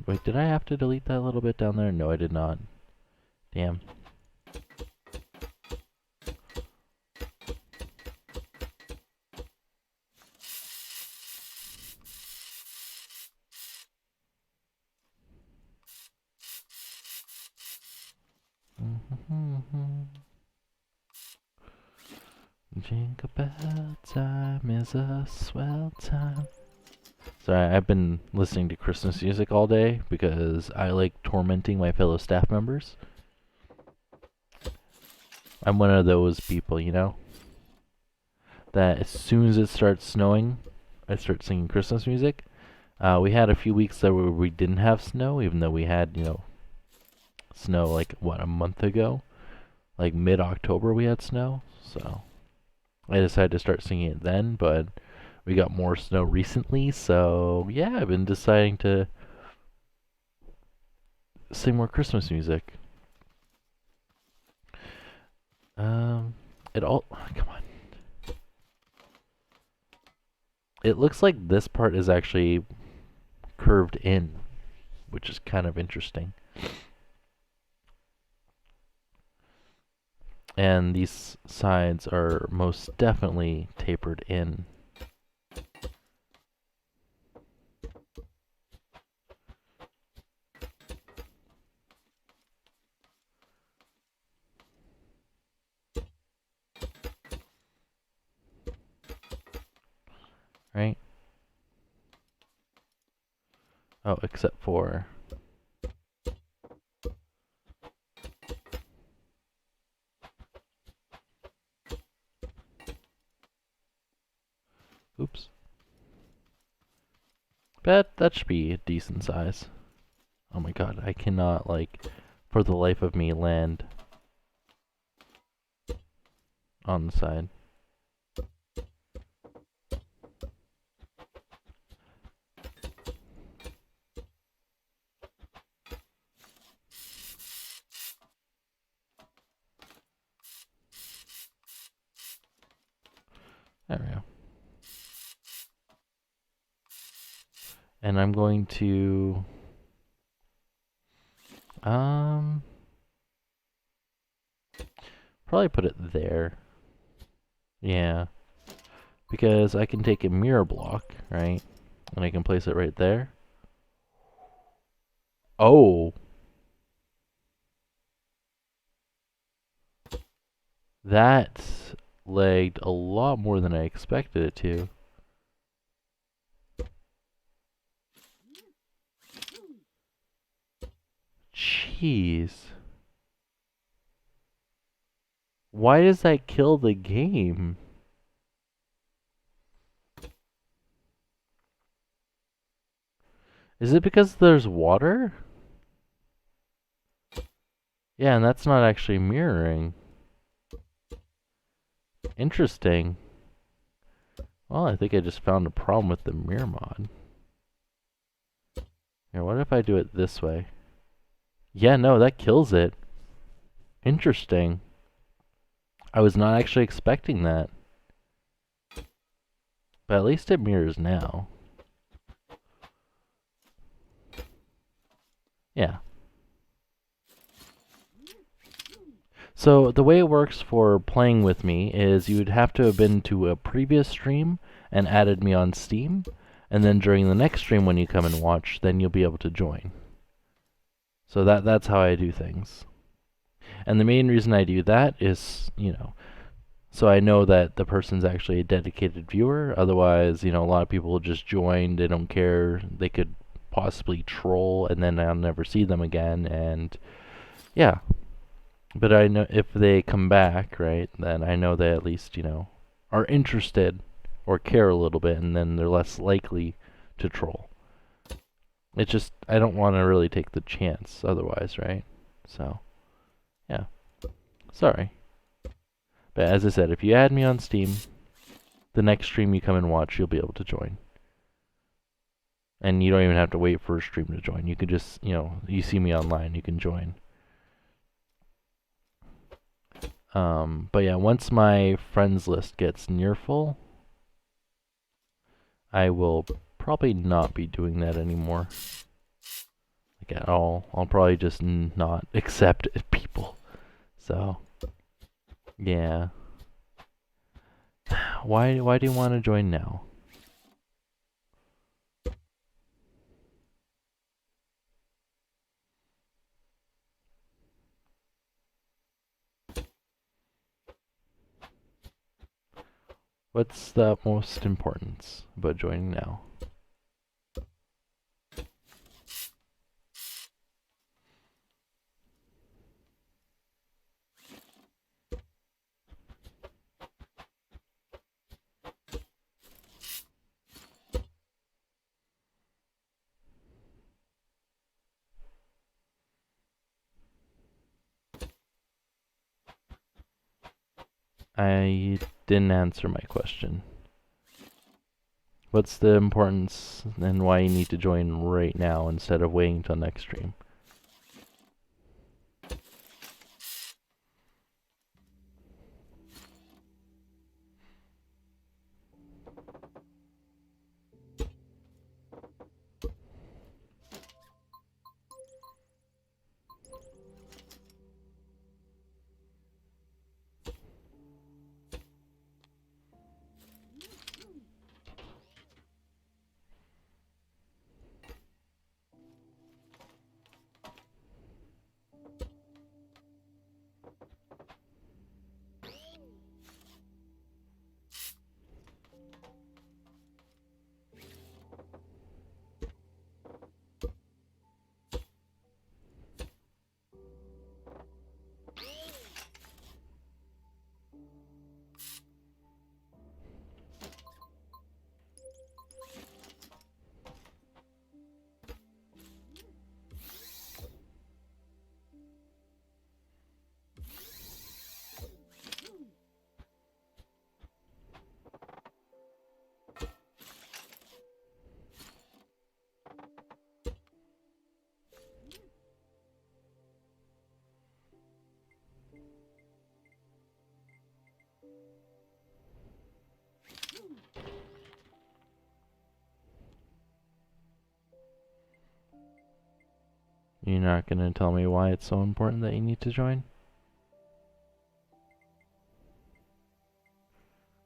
Wait, did I have to delete that little bit down there? No, I did not. Damn. Jingle bell time is a swell time. Sorry, I've been listening to Christmas music all day because I like tormenting my fellow staff members. I'm one of those people, that as soon as it starts snowing, I start singing Christmas music. We had a few weeks there where we didn't have snow, even though we had, snow like, a month ago? Like mid-October we had snow, so I decided to start singing it then, but we got more snow recently, so yeah, I've been deciding to sing more Christmas music. Come on. It looks like this part is actually curved in, which is kind of interesting. And these sides are most definitely tapered in. Right? Oh, except for... Oops. But that should be a decent size. Oh my god, I cannot, for the life of me, land on the side. There we go. And I'm going to... probably put it there. Yeah. Because I can take a mirror block, right? And I can place it right there. Oh! That lagged a lot more than I expected it to. Jeez. Why does that kill the game? Is it because there's water? Yeah, and that's not actually mirroring. Interesting. Well, I think I just found a problem with the mirror mod. Here, what if I do it this way? Yeah, no, that kills it. Interesting. I was not actually expecting that. But at least it mirrors now. Yeah. So the way it works for playing with me is you would have to have been to a previous stream and added me on Steam, and then during the next stream when you come and watch, then you'll be able to join. So that's how I do things. And the main reason I do that is, so I know that the person's actually a dedicated viewer. Otherwise, a lot of people will just join, they don't care, they could possibly troll, and then I'll never see them again, and yeah. But I know if they come back, right, then I know they at least, are interested or care a little bit, and then they're less likely to troll. It's just, I don't want to really take the chance otherwise, right? So, yeah. Sorry. But as I said, if you add me on Steam, the next stream you come and watch, you'll be able to join. And you don't even have to wait for a stream to join. You could just, you see me online, you can join. But yeah, once my friends list gets near full, I will probably not be doing that anymore. Like at all. I'll probably just not accept people. So, yeah. Why do you want to join now? What's the most importance about joining now? I didn't answer my question. What's the importance and why you need to join right now instead of waiting till next stream? You're not gonna tell me why it's so important that you need to join?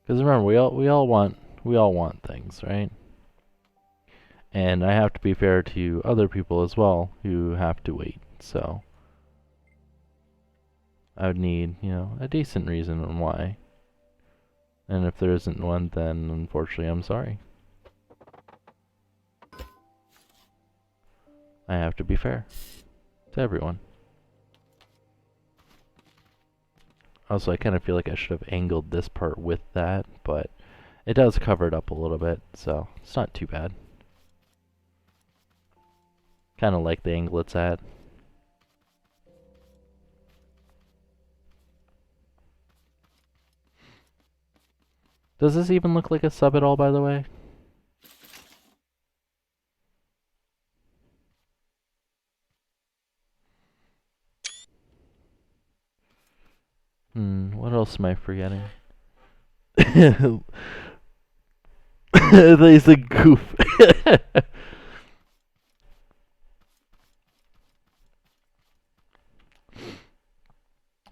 Because remember, we all want things, right? And I have to be fair to other people as well who have to wait. So I would need, a decent reason on why. And if there isn't one, then unfortunately I'm sorry. I have to be fair to everyone. Also, I kind of feel like I should have angled this part with that, but it does cover it up a little bit, so it's not too bad. Kind of like the angle it's at. Does this even look like a sub at all, by the way? What else am I forgetting? He's a goof.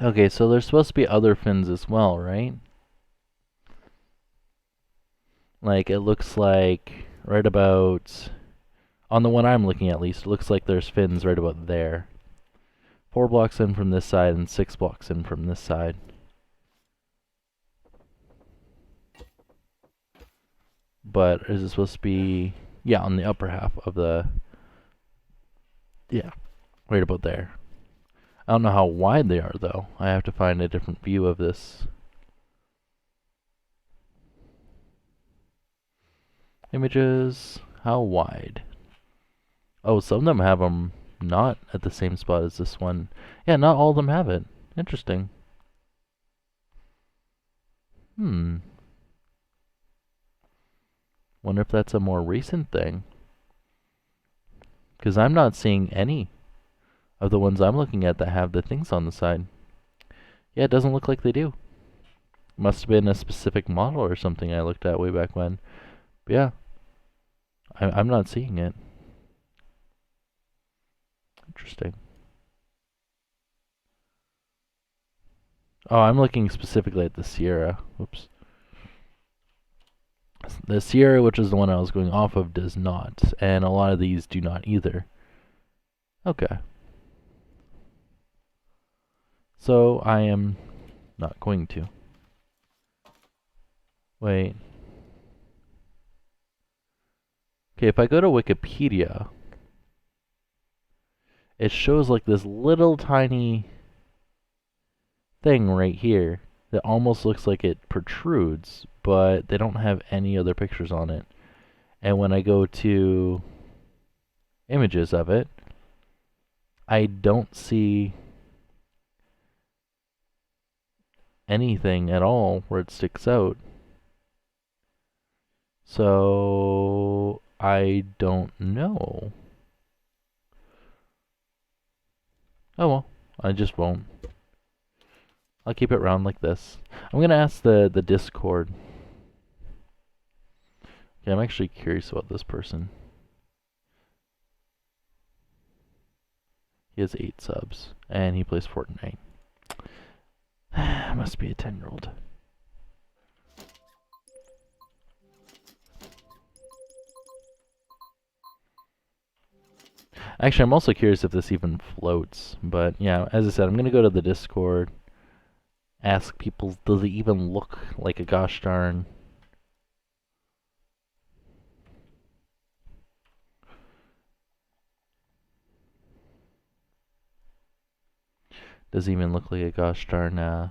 Okay, so there's supposed to be other fins as well, right? Like, it looks like right about, on the one I'm looking at least, it looks like there's fins right about there. 4 blocks in from this side and 6 blocks in from this side. But is it supposed to be, yeah, on the upper half of the, yeah, right about there. I don't know how wide they are, though. I have to find a different view of this. Images, how wide? Oh, some of them have them not at the same spot as this one. Yeah, not all of them have it. Interesting. Wonder if that's a more recent thing. Because I'm not seeing any of the ones I'm looking at that have the things on the side. Yeah, it doesn't look like they do. Must have been a specific model or something I looked at way back when. But yeah, I'm not seeing it. Interesting. Oh, I'm looking specifically at the Sierra. Whoops. The Sierra, which is the one I was going off of, does not. And a lot of these do not either. Okay. So I am not going to. Wait. Okay, if I go to Wikipedia, it shows like this little tiny thing right here that almost looks like it protrudes, but they don't have any other pictures on it. And when I go to images of it, I don't see anything at all where it sticks out. So I don't know. Oh well, I just won't. I'll keep it round like this. I'm gonna ask the Discord. Yeah, I'm actually curious about this person. He has 8 subs, and he plays Fortnite. Must be a 10-year-old. Actually, I'm also curious if this even floats. But yeah, as I said, I'm gonna go to the Discord, ask people, does it even look like a gosh darn? Does it even look like a gosh darn, yeah.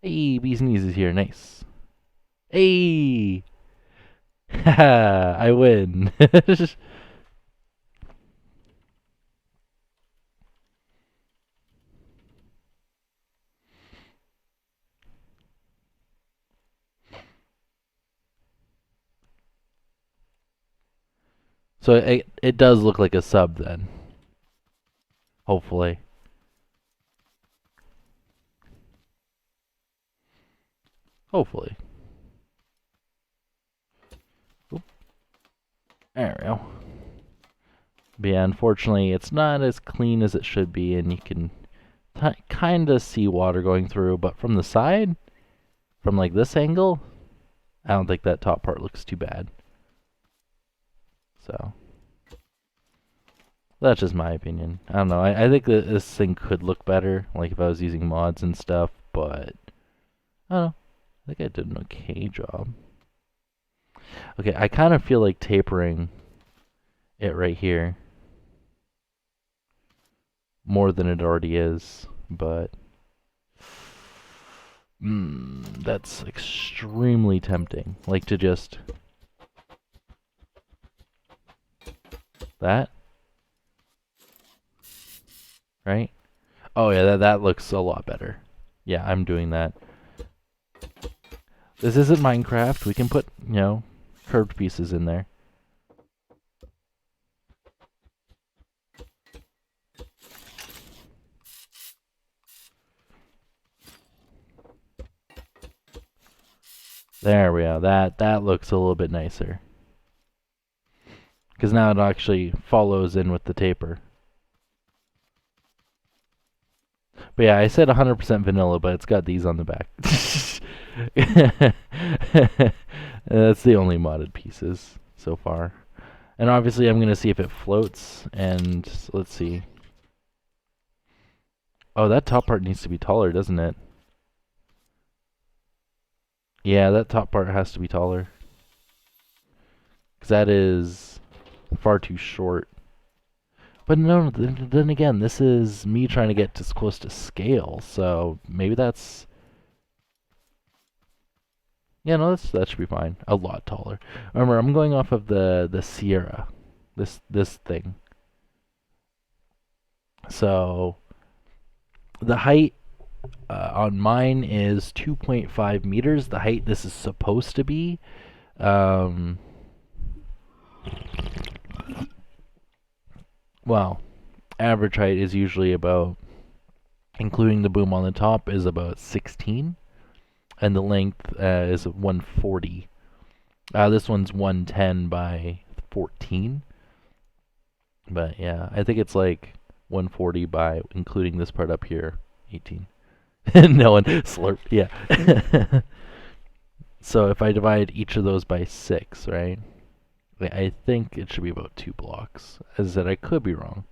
Hey, Bee's Knees is here, nice. Hey! Haha, I win. So it does look like a sub then. Hopefully. Hopefully. Oop. There we go. But yeah, unfortunately, it's not as clean as it should be, and you can kind of see water going through, but from the side, from like this angle, I don't think that top part looks too bad. So, That's just my opinion. I don't know. I think that this thing could look better, like if I was using mods and stuff, but I don't know. I think I did an okay job. Okay, I kind of feel like tapering it right here more than it already is, but that's extremely tempting. Like to just that, right? Oh yeah, that looks a lot better. Yeah, I'm doing that. This isn't Minecraft. We can put, curved pieces in there. There we go. That looks a little bit nicer. Because now it actually follows in with the taper. But yeah, I said 100% vanilla, but it's got these on the back. That's the only modded pieces so far. And obviously I'm going to see if it floats, and let's see. Oh, that top part needs to be taller, doesn't it? Yeah, that top part has to be taller. Because that is far too short. But no, then again, this is me trying to get as close to scale, so maybe that's... Yeah, no, that should be fine. A lot taller. Remember, I'm going off of the Sierra, this thing. So the height on mine is 2.5 meters. The height this is supposed to be. Well, average height is usually about, including the boom on the top, is about 16, and the length is 140. This one's 110 by 14. But yeah, I think it's like 140 by, including this part up here, 18. No one slurp. Yeah. So if I divide each of those by 6, right? I think it should be about 2 blocks. As I said, I could be wrong.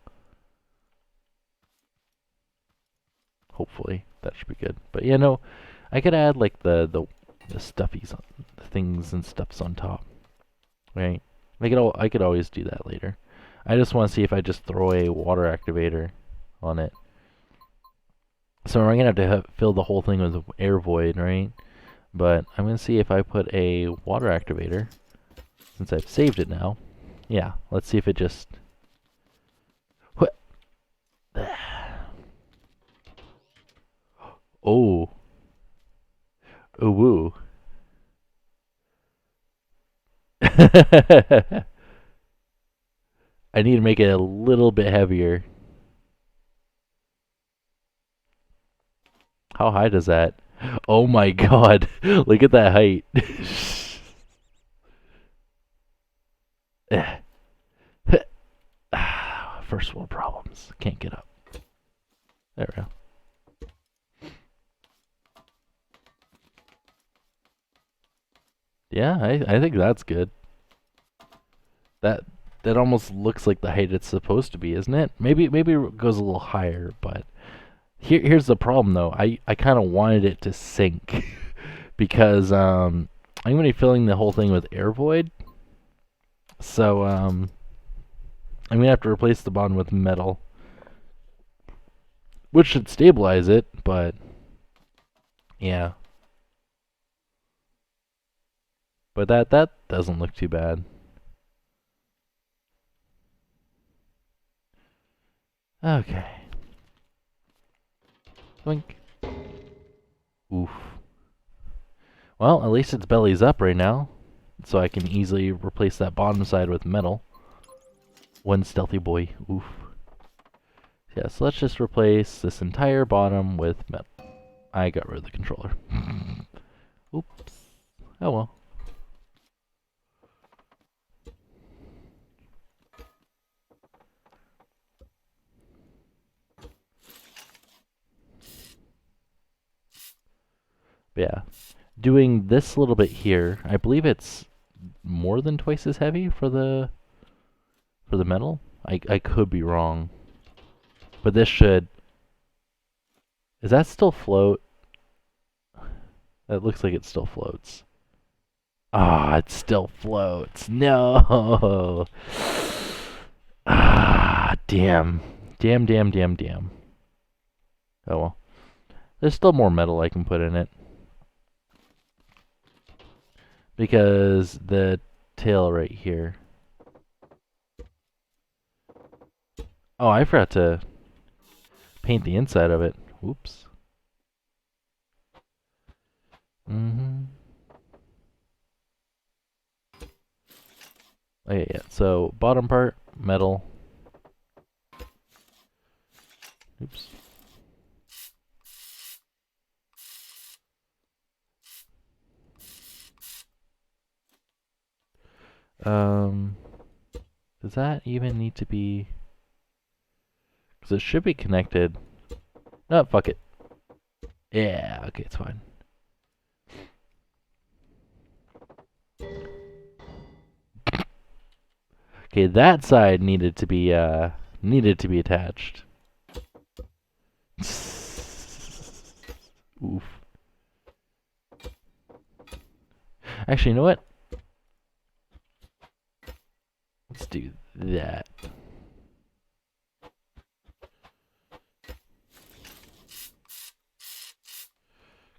Hopefully that should be good. But yeah, no, I could add like the stuffies, the things and stuffs on top, right? I could always do that later. I just want to see if I just throw a water activator on it. So I'm gonna have to fill the whole thing with air void, right? But I'm gonna see if I put a water activator, since I've saved it now. Yeah, let's see if it just... What? Oh. Oh, woo. I need to make it a little bit heavier. How high does that? Oh my god. Look at that height. First world problems. Can't get up. There we go. Yeah, I think that's good. That almost looks like the height it's supposed to be, isn't it? Maybe it goes a little higher, but here's the problem though. I kind of wanted it to sink because I'm gonna be filling the whole thing with air void. So I'm gonna have to replace the bottom with metal, which should stabilize it, but yeah. But that doesn't look too bad. Okay. Blink. Oof. Well, at least its belly's up right now, so I can easily replace that bottom side with metal. One stealthy boy. Oof. Yeah, so let's just replace this entire bottom with metal. I got rid of the controller. Oops. Oh well. But yeah. Doing this little bit here, I believe it's more than twice as heavy for the metal. I could be wrong. But this should... Does that still float? That looks like it still floats. Ah, it still floats. No! Ah, damn. Damn. Oh well. There's still more metal I can put in it. Because the tail right here. Oh, I forgot to paint the inside of it. Whoops. Okay, yeah. So bottom part, metal. Oops. Does that even need to be... Because it should be connected. No, fuck it. Yeah, okay, it's fine. Okay, that side needed to be attached. Oof. Actually, you know what? Let's do that.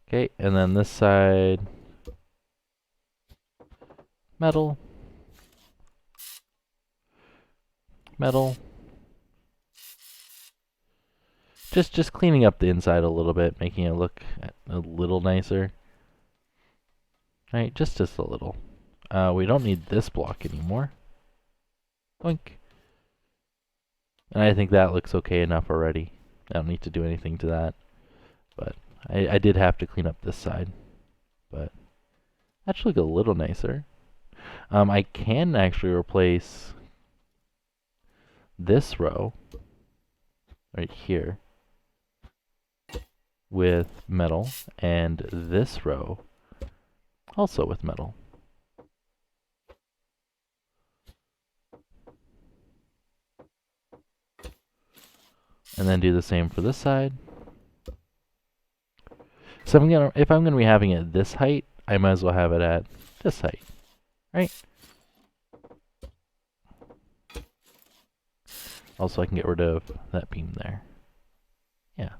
Okay, and then this side, metal, metal. Just cleaning up the inside a little bit, making it look a little nicer. Right, just a little. We don't need this block anymore. Boink. And I think that looks okay enough already. I don't need to do anything to that. But I did have to clean up this side. But that should look a little nicer. I can actually replace this row right here with metal, and this row also with metal. And then do the same for this side. So if I'm gonna be having it this height, I might as well have it at this height, right? Also, I can get rid of that beam there. Yeah.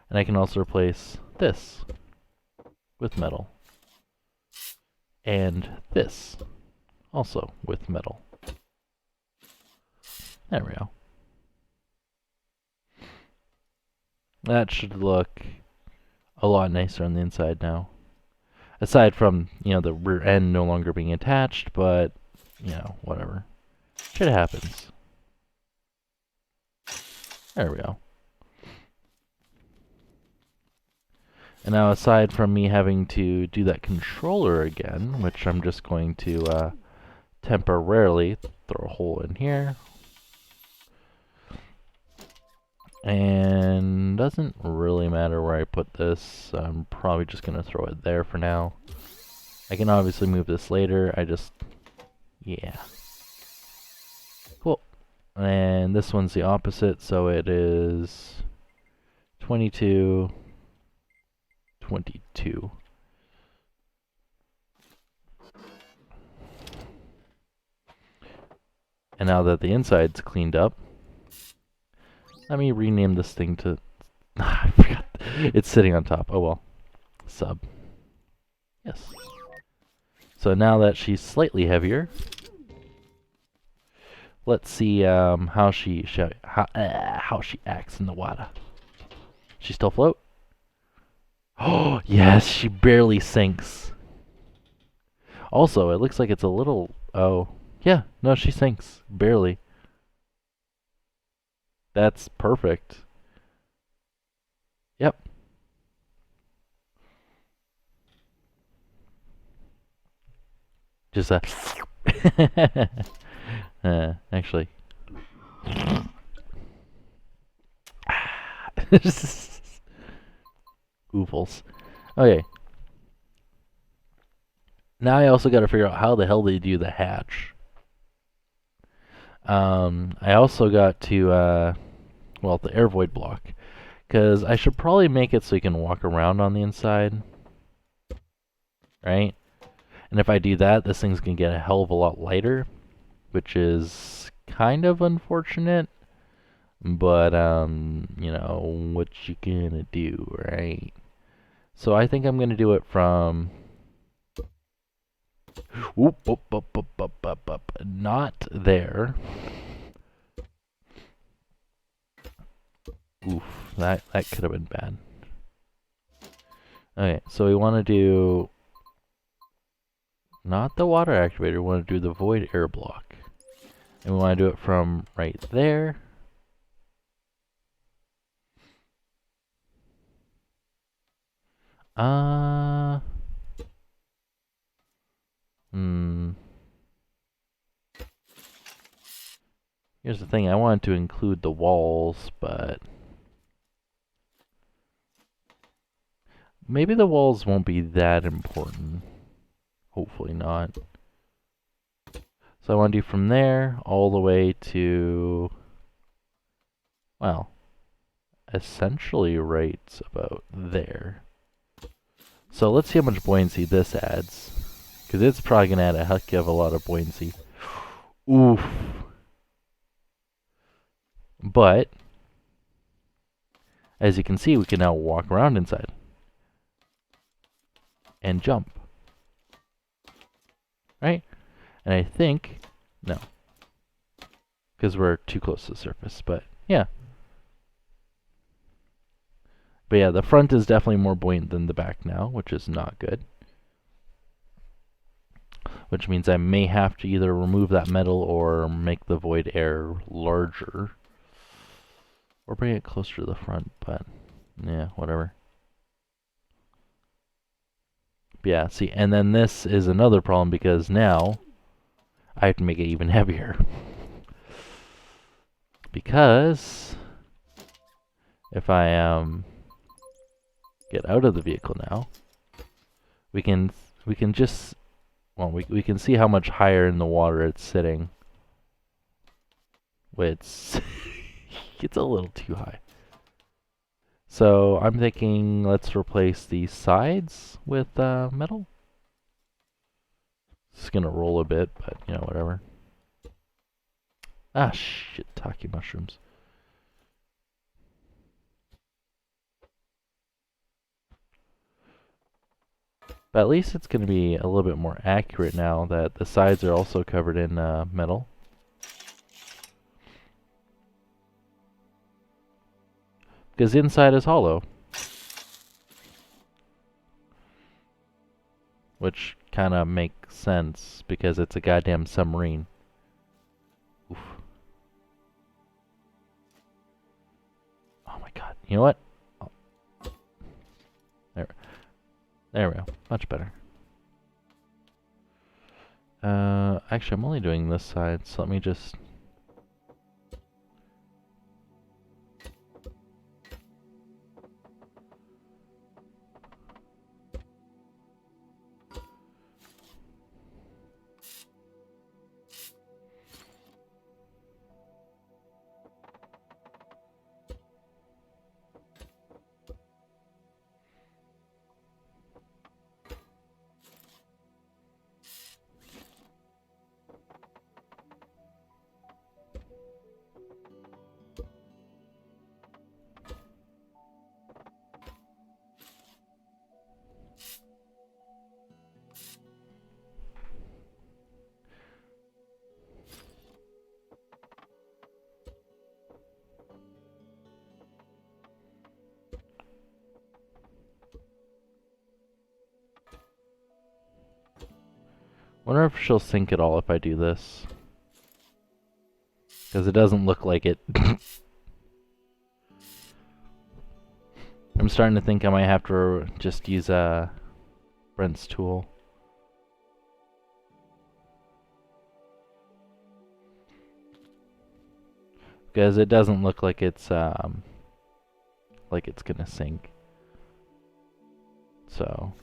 And I can also replace this with metal. And this also with metal. There we go. That should look a lot nicer on the inside now. Aside from, you know, the rear end no longer being attached, but, you know, whatever. Shit happens. There we go. And now aside from me having to do that controller again, which I'm just going to temporarily throw a hole in here. And doesn't really matter where I put this. I'm probably just going to throw it there for now. I can obviously move this later. Yeah. Cool. And this one's the opposite, so it is 22, 22. And now that the inside's cleaned up, let me rename this thing to... I forgot. It's sitting on top. Oh well. Sub. Yes. So now that she's slightly heavier, let's see how she acts in the water. She still float? Oh, yes, she barely sinks. Also, it looks like it's a little... Oh, yeah, no, she sinks. Barely. That's perfect. Yep. Just actually. Oofles. Okay. Now I also got to figure out how the hell they do the hatch. I also got to, well, the air void block. Because I should probably make it so you can walk around on the inside. Right? And if I do that, this thing's going to get a hell of a lot lighter. Which is kind of unfortunate. But, you know, what you gonna do, right? So I think I'm gonna do it from... Whoop, up, up, up, up, up, up. Not there. Oof, that could have been bad. Okay, so we want to do... Not the water activator, we want to do the void air block. And we want to do it from right there. Here's the thing, I wanted to include the walls, but... Maybe the walls won't be that important. Hopefully not. So I want to do from there all the way to... Well, essentially right about there. So let's see how much buoyancy this adds. Because it's probably going to add a heck of a lot of buoyancy. Oof. But, as you can see, we can now walk around inside. And jump. Right? And I think... No. Because we're too close to the surface, but yeah. But yeah, the front is definitely more buoyant than the back now, which is not good. Which means I may have to either remove that metal or make the void air larger. Or bring it closer to the front, but yeah, whatever. But yeah, see, and then this is another problem because now I have to make it even heavier. Because if I get out of the vehicle now, we can just, well, we can see how much higher in the water it's sitting. It's it's a little too high. So I'm thinking let's replace the sides with metal. It's gonna roll a bit, but you know, whatever. Ah, shit, Taki mushrooms. But at least it's gonna be a little bit more accurate now that the sides are also covered in metal. Because the inside is hollow. Which kind of makes sense because it's a goddamn submarine. Oof. Oh my god. You know what? Oh. There we go. Much better. Actually, I'm only doing this side, so let me just... Wonder if she'll sink at all if I do this. Because it doesn't look like it. I'm starting to think I might have to just use Brent's tool. Because it doesn't look like it's gonna sink. So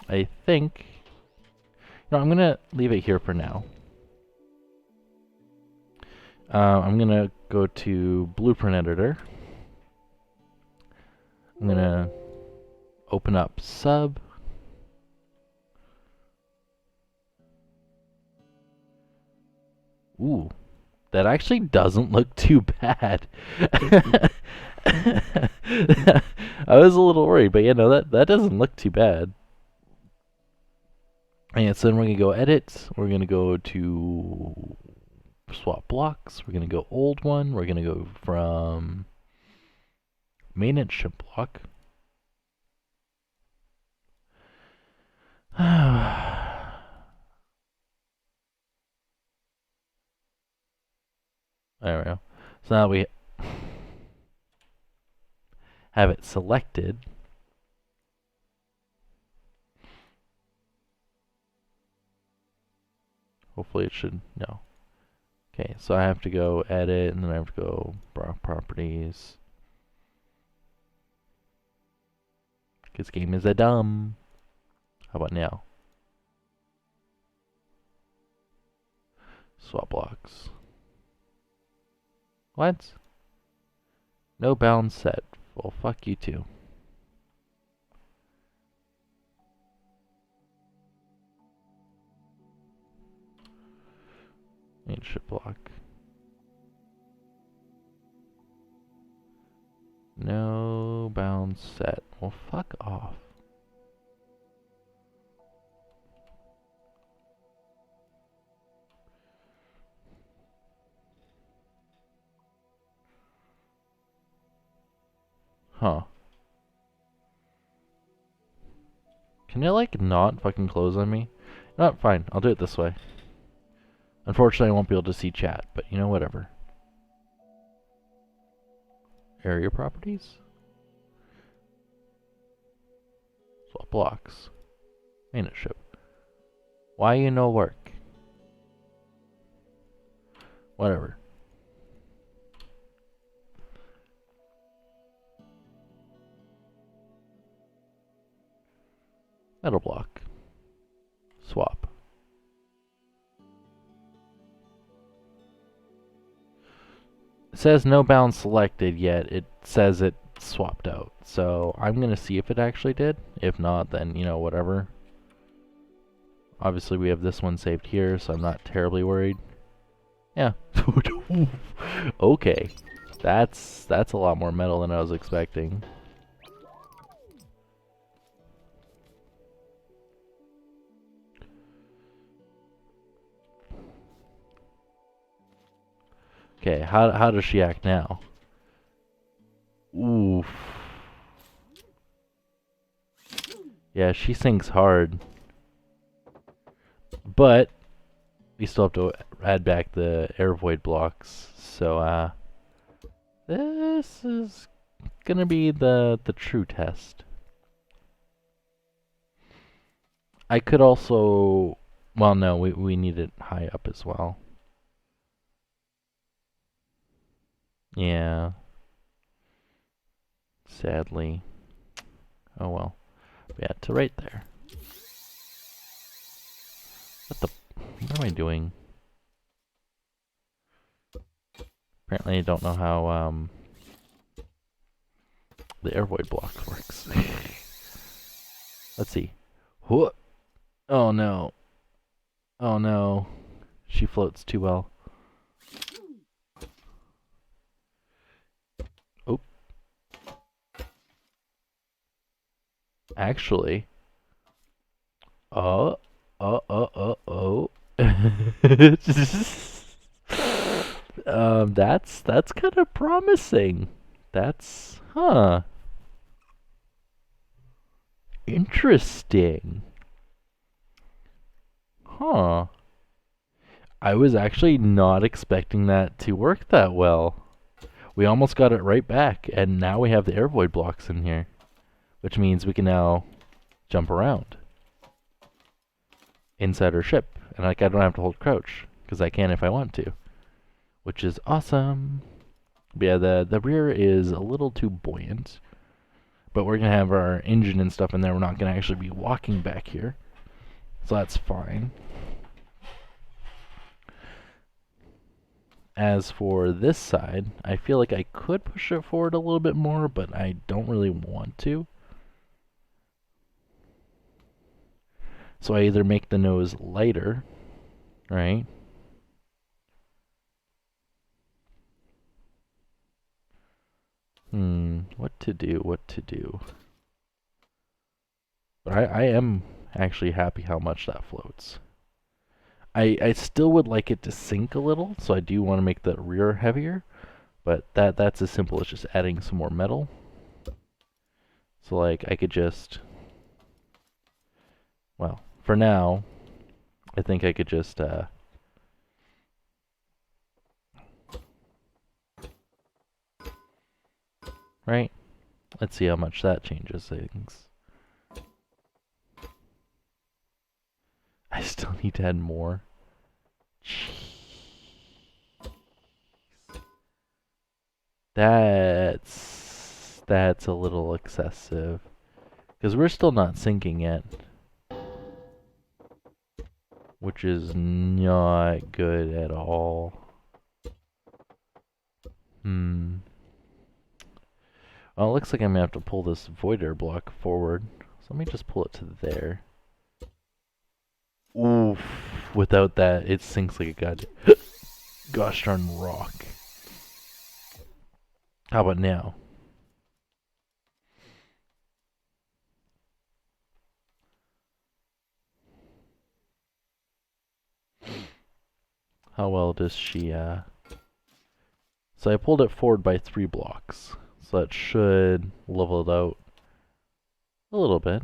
I think, you know, I'm gonna leave it here for now. I'm gonna go to Blueprint Editor. I'm gonna open up Sub. Ooh, that actually doesn't look too bad. I was a little worried, but that doesn't look too bad. And so then we're gonna go Edit. We're gonna go to Swap Blocks. We're gonna go Old One. We're gonna go from Maintenance Ship Block. There we go. So now we have it selected. Hopefully it should, no. Okay, so I have to go edit, and then I have to go properties. This game is a dumb. How about now? Swap blocks. What? No bound set. Well, fuck you too. Ship block. No bound set. Well, fuck off. Huh. Can it, like, not fucking close on me? No, fine. I'll do it this way. Unfortunately, I won't be able to see chat, but whatever. Area properties? Swap blocks. Maintenance ship. Why no work? Whatever. Metal block. Swap. It says no bound selected yet. It says it swapped out. So I'm going to see if it actually did. If not, then, whatever. Obviously, we have this one saved here, so I'm not terribly worried. Yeah. Okay. That's a lot more metal than I was expecting. Okay, how does she act now? Oof. Yeah, she sinks hard. But we still have to add back the air void blocks. So this is gonna be the true test. I could also, well, no, we need it high up as well. Yeah. Sadly. Oh well. Yeah, to right there. What am I doing? Apparently I don't know how the air void block works. Let's see. Whoa. Oh no. Oh no. She floats too well. Oh. Actually. Oh. That's kind of promising. Huh. Interesting. Huh. I was actually not expecting that to work that well. We almost got it right back, and now we have the air void blocks in here, which means we can now jump around inside our ship. And I don't have to hold crouch, because I can if I want to, which is awesome. But yeah, the rear is a little too buoyant, but we're going to have our engine and stuff in there. We're not going to actually be walking back here, so that's fine. As for this side, I feel like I could push it forward a little bit more, but I don't really want to. So I either make the nose lighter, right? What to do? But I am actually happy how much that floats. I still would like it to sink a little, so I do want to make the rear heavier, but that's as simple as just adding some more metal. So like I could just, well, for now, I think I could just right? Let's see how much that changes things. I still need to add more. That's a little excessive. Because we're still not sinking yet. Which is not good at all. Well, it looks like I'm gonna have to pull this void air block forward. So let me just pull it to there. Oof. Without that, it sinks like a gosh darn rock. How about now? How well does she, So I pulled it forward by 3 blocks. So that should level it out a little bit.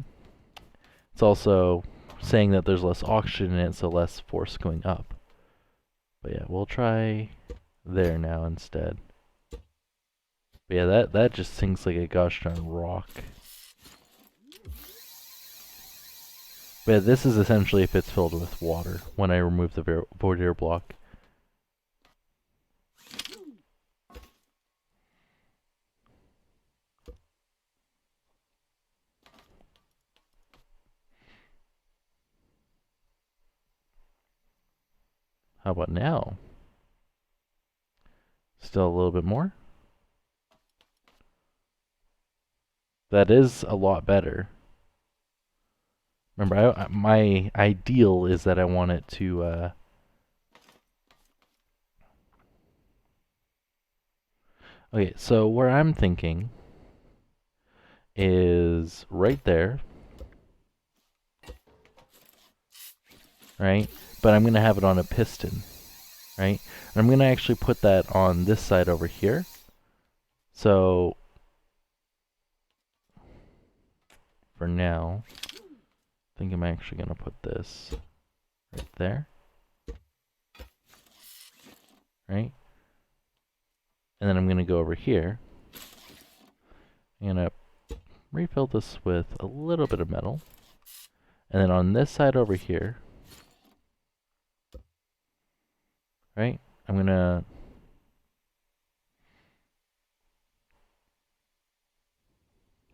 It's also saying that there's less oxygen in it, so less force going up. But yeah, we'll try there now instead. But yeah, that just sinks like a gosh darn rock. But yeah, this is essentially if it's filled with water when I remove the void air block. How about now? Still a little bit more? That is a lot better. Remember, my ideal is that I want it to, Okay, so where I'm thinking is right there, right? But I'm going to have it on a piston, right? And I'm going to actually put that on this side over here. So for now, I think I'm actually going to put this right there, right? And then I'm going to go over here. I'm going to refill this with a little bit of metal. And then on this side over here, right, I'm going to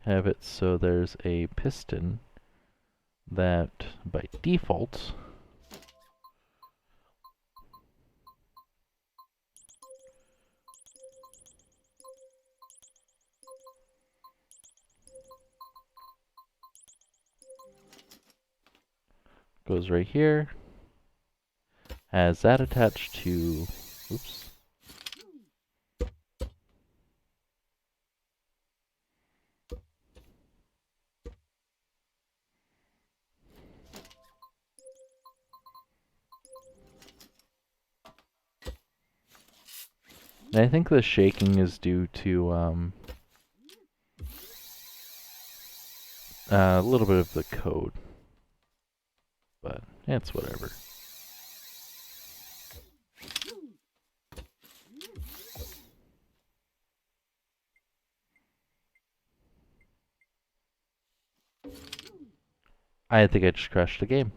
have it so there's a piston that by default goes right here, has that attached to, oops, and I think the shaking is due to a little bit of the code, but it's whatever. I think I just crashed the game.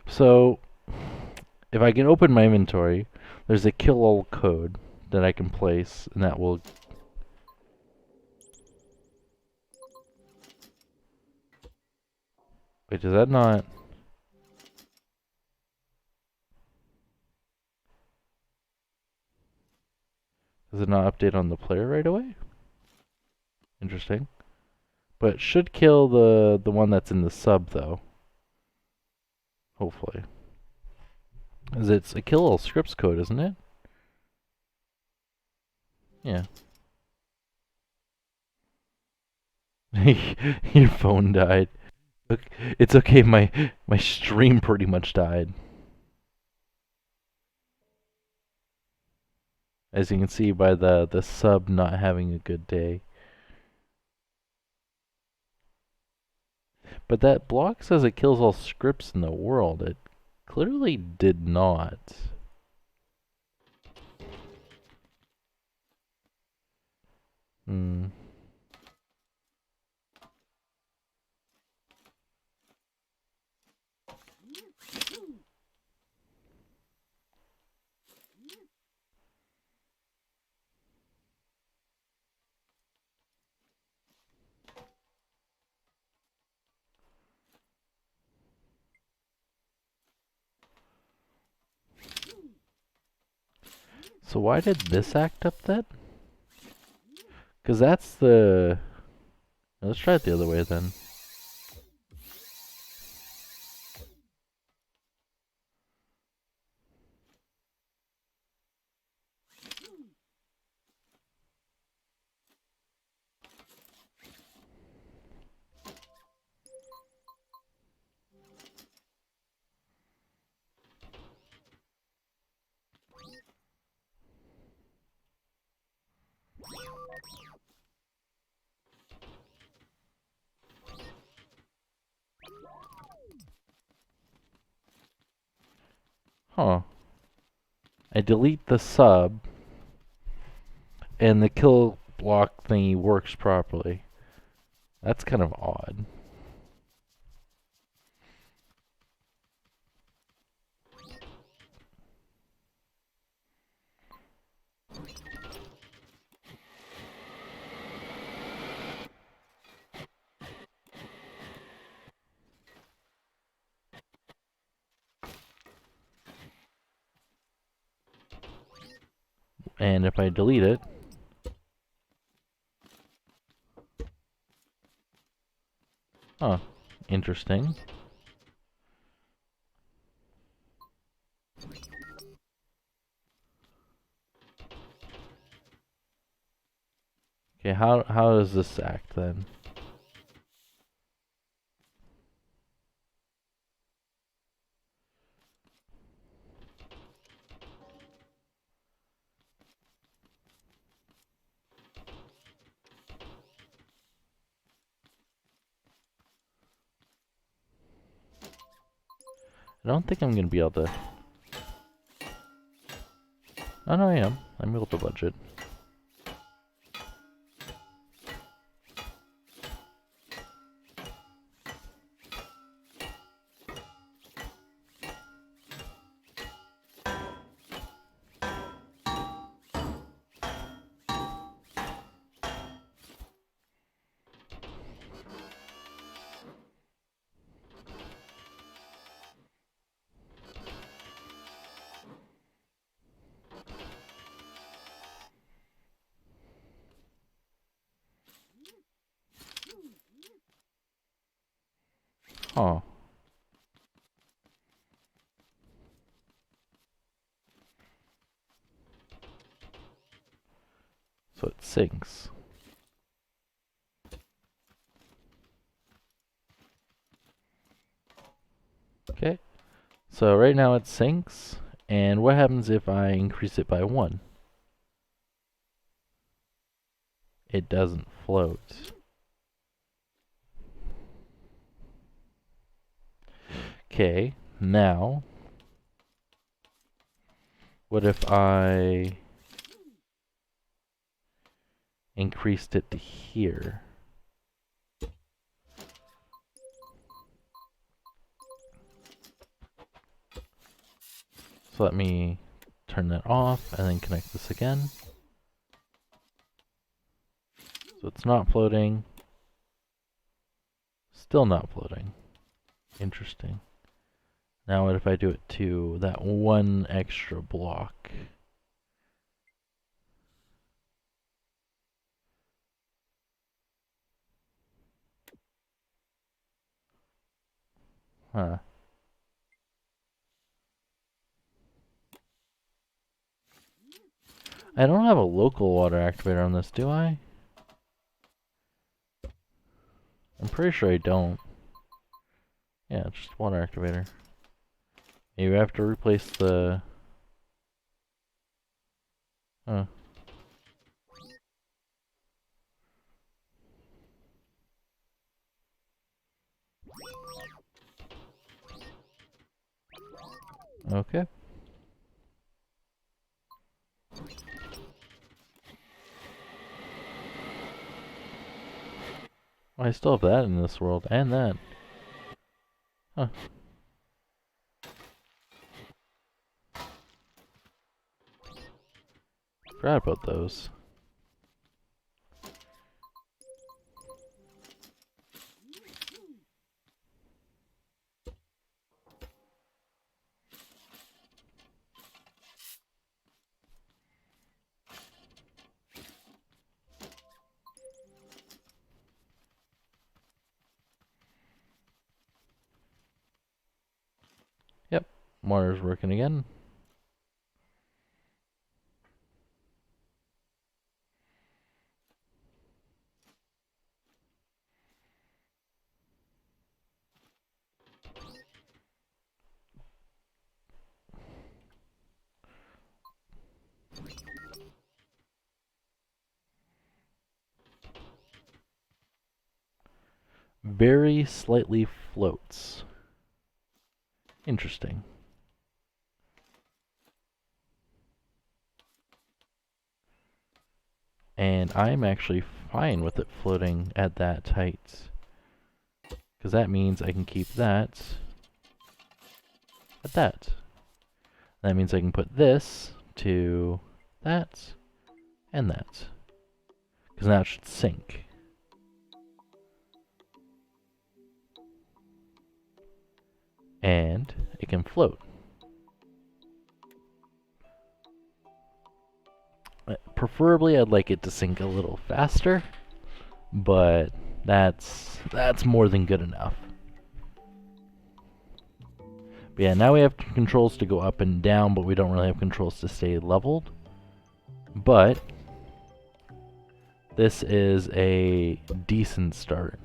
So, if I can open my inventory, there's a kill all code that I can place, and that will... Wait, does that not... Does it not update on the player right away? Interesting. But it should kill the one that's in the sub, though. Hopefully. Because it's a kill all scripts code, isn't it? Yeah. Your phone died. It's okay, my stream pretty much died. As you can see by the sub not having a good day. But that block says it kills all scripts in the world. It clearly did not. Hmm. So why did this act up then? Because that's the... Let's try it the other way then. Huh. I delete the sub, and the kill block thingy works properly. That's kind of odd. And if I delete it... Huh. Interesting. Okay, how does this act then? I don't think I'm gonna be able to... Oh no, I am. I'm able to budget. Huh. So it syncs. Okay. So right now it syncs, and what happens if I increase it by 1? It doesn't float. Okay, now, what if I increased it to here? So let me turn that off and then connect this again. So it's not floating. Still not floating. Interesting. Now what if I do it to that one extra block? Huh. I don't have a local water activator on this, do I? I'm pretty sure I don't. Yeah, just water activator. Maybe I have to replace the... Huh. Okay. I still have that in this world, and that. Huh. Forgot about those. Yep, water's working again. Very slightly floats. Interesting. And I'm actually fine with it floating at that height. Because that means I can keep that at that. That means I can put this to that and that. Because now it should sink. And it can float. Preferably I'd like it to sink a little faster, but that's more than good enough. But yeah, now we have controls to go up and down, but we don't really have controls to stay leveled. But this is a decent start.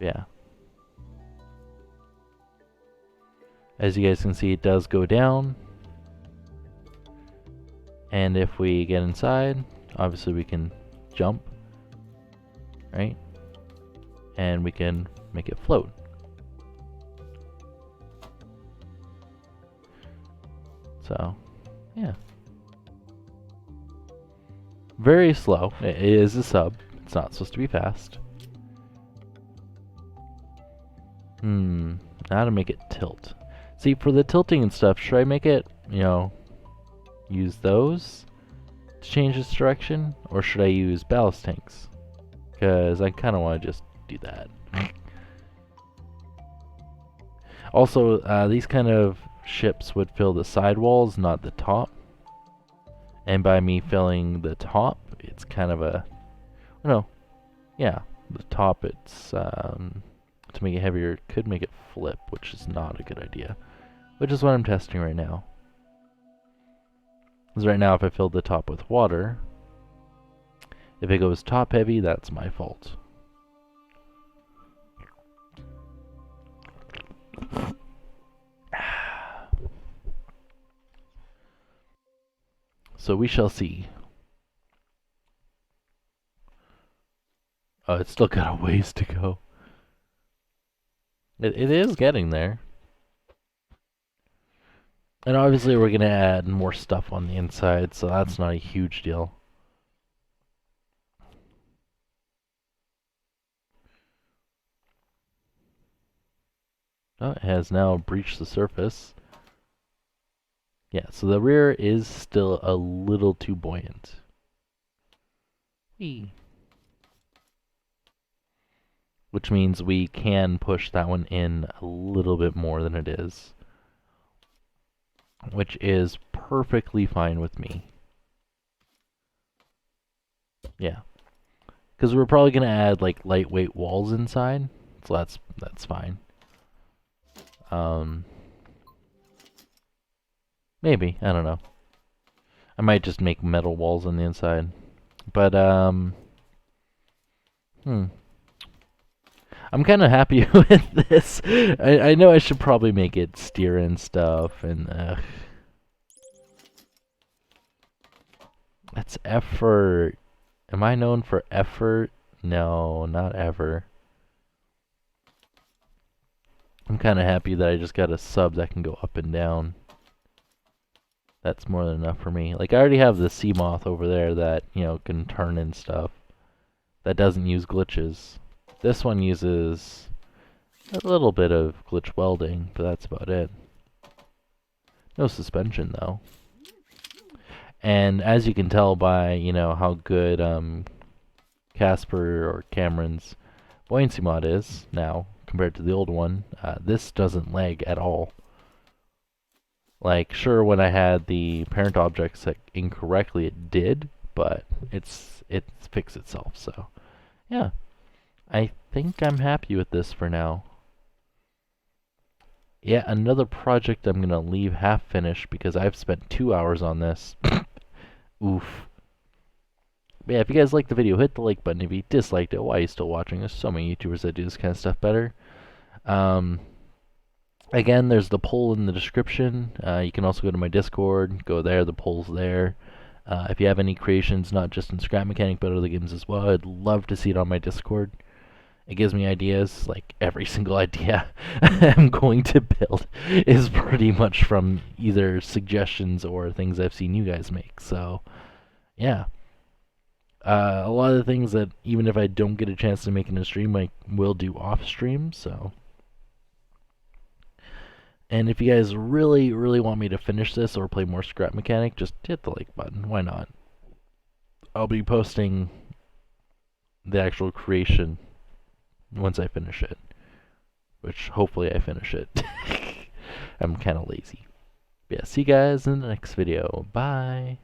Yeah. As you guys can see, it does go down. And if we get inside, obviously we can jump, right? And we can make it float. So, yeah. Very slow. It is a sub. It's not supposed to be fast. Now to make it tilt. See, for the tilting and stuff, should I make it, you know, use those to change its direction? Or should I use ballast tanks? Because I kind of want to just do that. Also, these kind of ships would fill the sidewalls, not the top. And by me filling the top, it's kind of a... No. Yeah, the top, it's... to make it heavier, it could make it flip, which is not a good idea. Which is what I'm testing right now. Because right now, if I fill the top with water, if it goes top heavy, that's my fault. So we shall see. Oh, it's still got a ways to go. It is getting there. And obviously we're going to add more stuff on the inside, so that's not a huge deal. Oh, it has now breached the surface. Yeah, so the rear is still a little too buoyant. Whee. Which means we can push that one in a little bit more than it is. Which is perfectly fine with me. Yeah. Because we're probably going to add like lightweight walls inside. So that's fine. Maybe, I don't know. I might just make metal walls on the inside. But I'm kind of happy with this. I know I should probably make it steer and stuff, and that's effort. Am I known for effort? No, not ever. I'm kind of happy that I just got a sub that can go up and down. That's more than enough for me. Like, I already have the sea moth over there that, you know, can turn and stuff. That doesn't use glitches. This one uses a little bit of glitch welding, but that's about it. No suspension, though. And as you can tell by, you know, how good Casper or Cameron's buoyancy mod is now compared to the old one, this doesn't lag at all. Like, sure, when I had the parent object set incorrectly, it did, but it fixed itself. So, yeah, I think I'm happy with this for now. Yeah, another project I'm gonna leave half finished because I've spent 2 hours on this. Oof. But yeah, if you guys liked the video, hit the like button. If you disliked it, why are you still watching? There's so many YouTubers that do this kind of stuff better. Again, there's the poll in the description. You can also go to my Discord. Go there. The poll's there. If you have any creations, not just in Scrap Mechanic, but other games as well, I'd love to see it on my Discord. It gives me ideas. Like, every single idea I'm going to build is pretty much from either suggestions or things I've seen you guys make. So, yeah. A lot of the things that, even if I don't get a chance to make in a stream, I will do off stream, so. And if you guys really, really want me to finish this or play more Scrap Mechanic, just hit the like button. Why not? I'll be posting the actual creation once I finish it. Which, hopefully I finish it. I'm kind of lazy. But yeah, see you guys in the next video. Bye!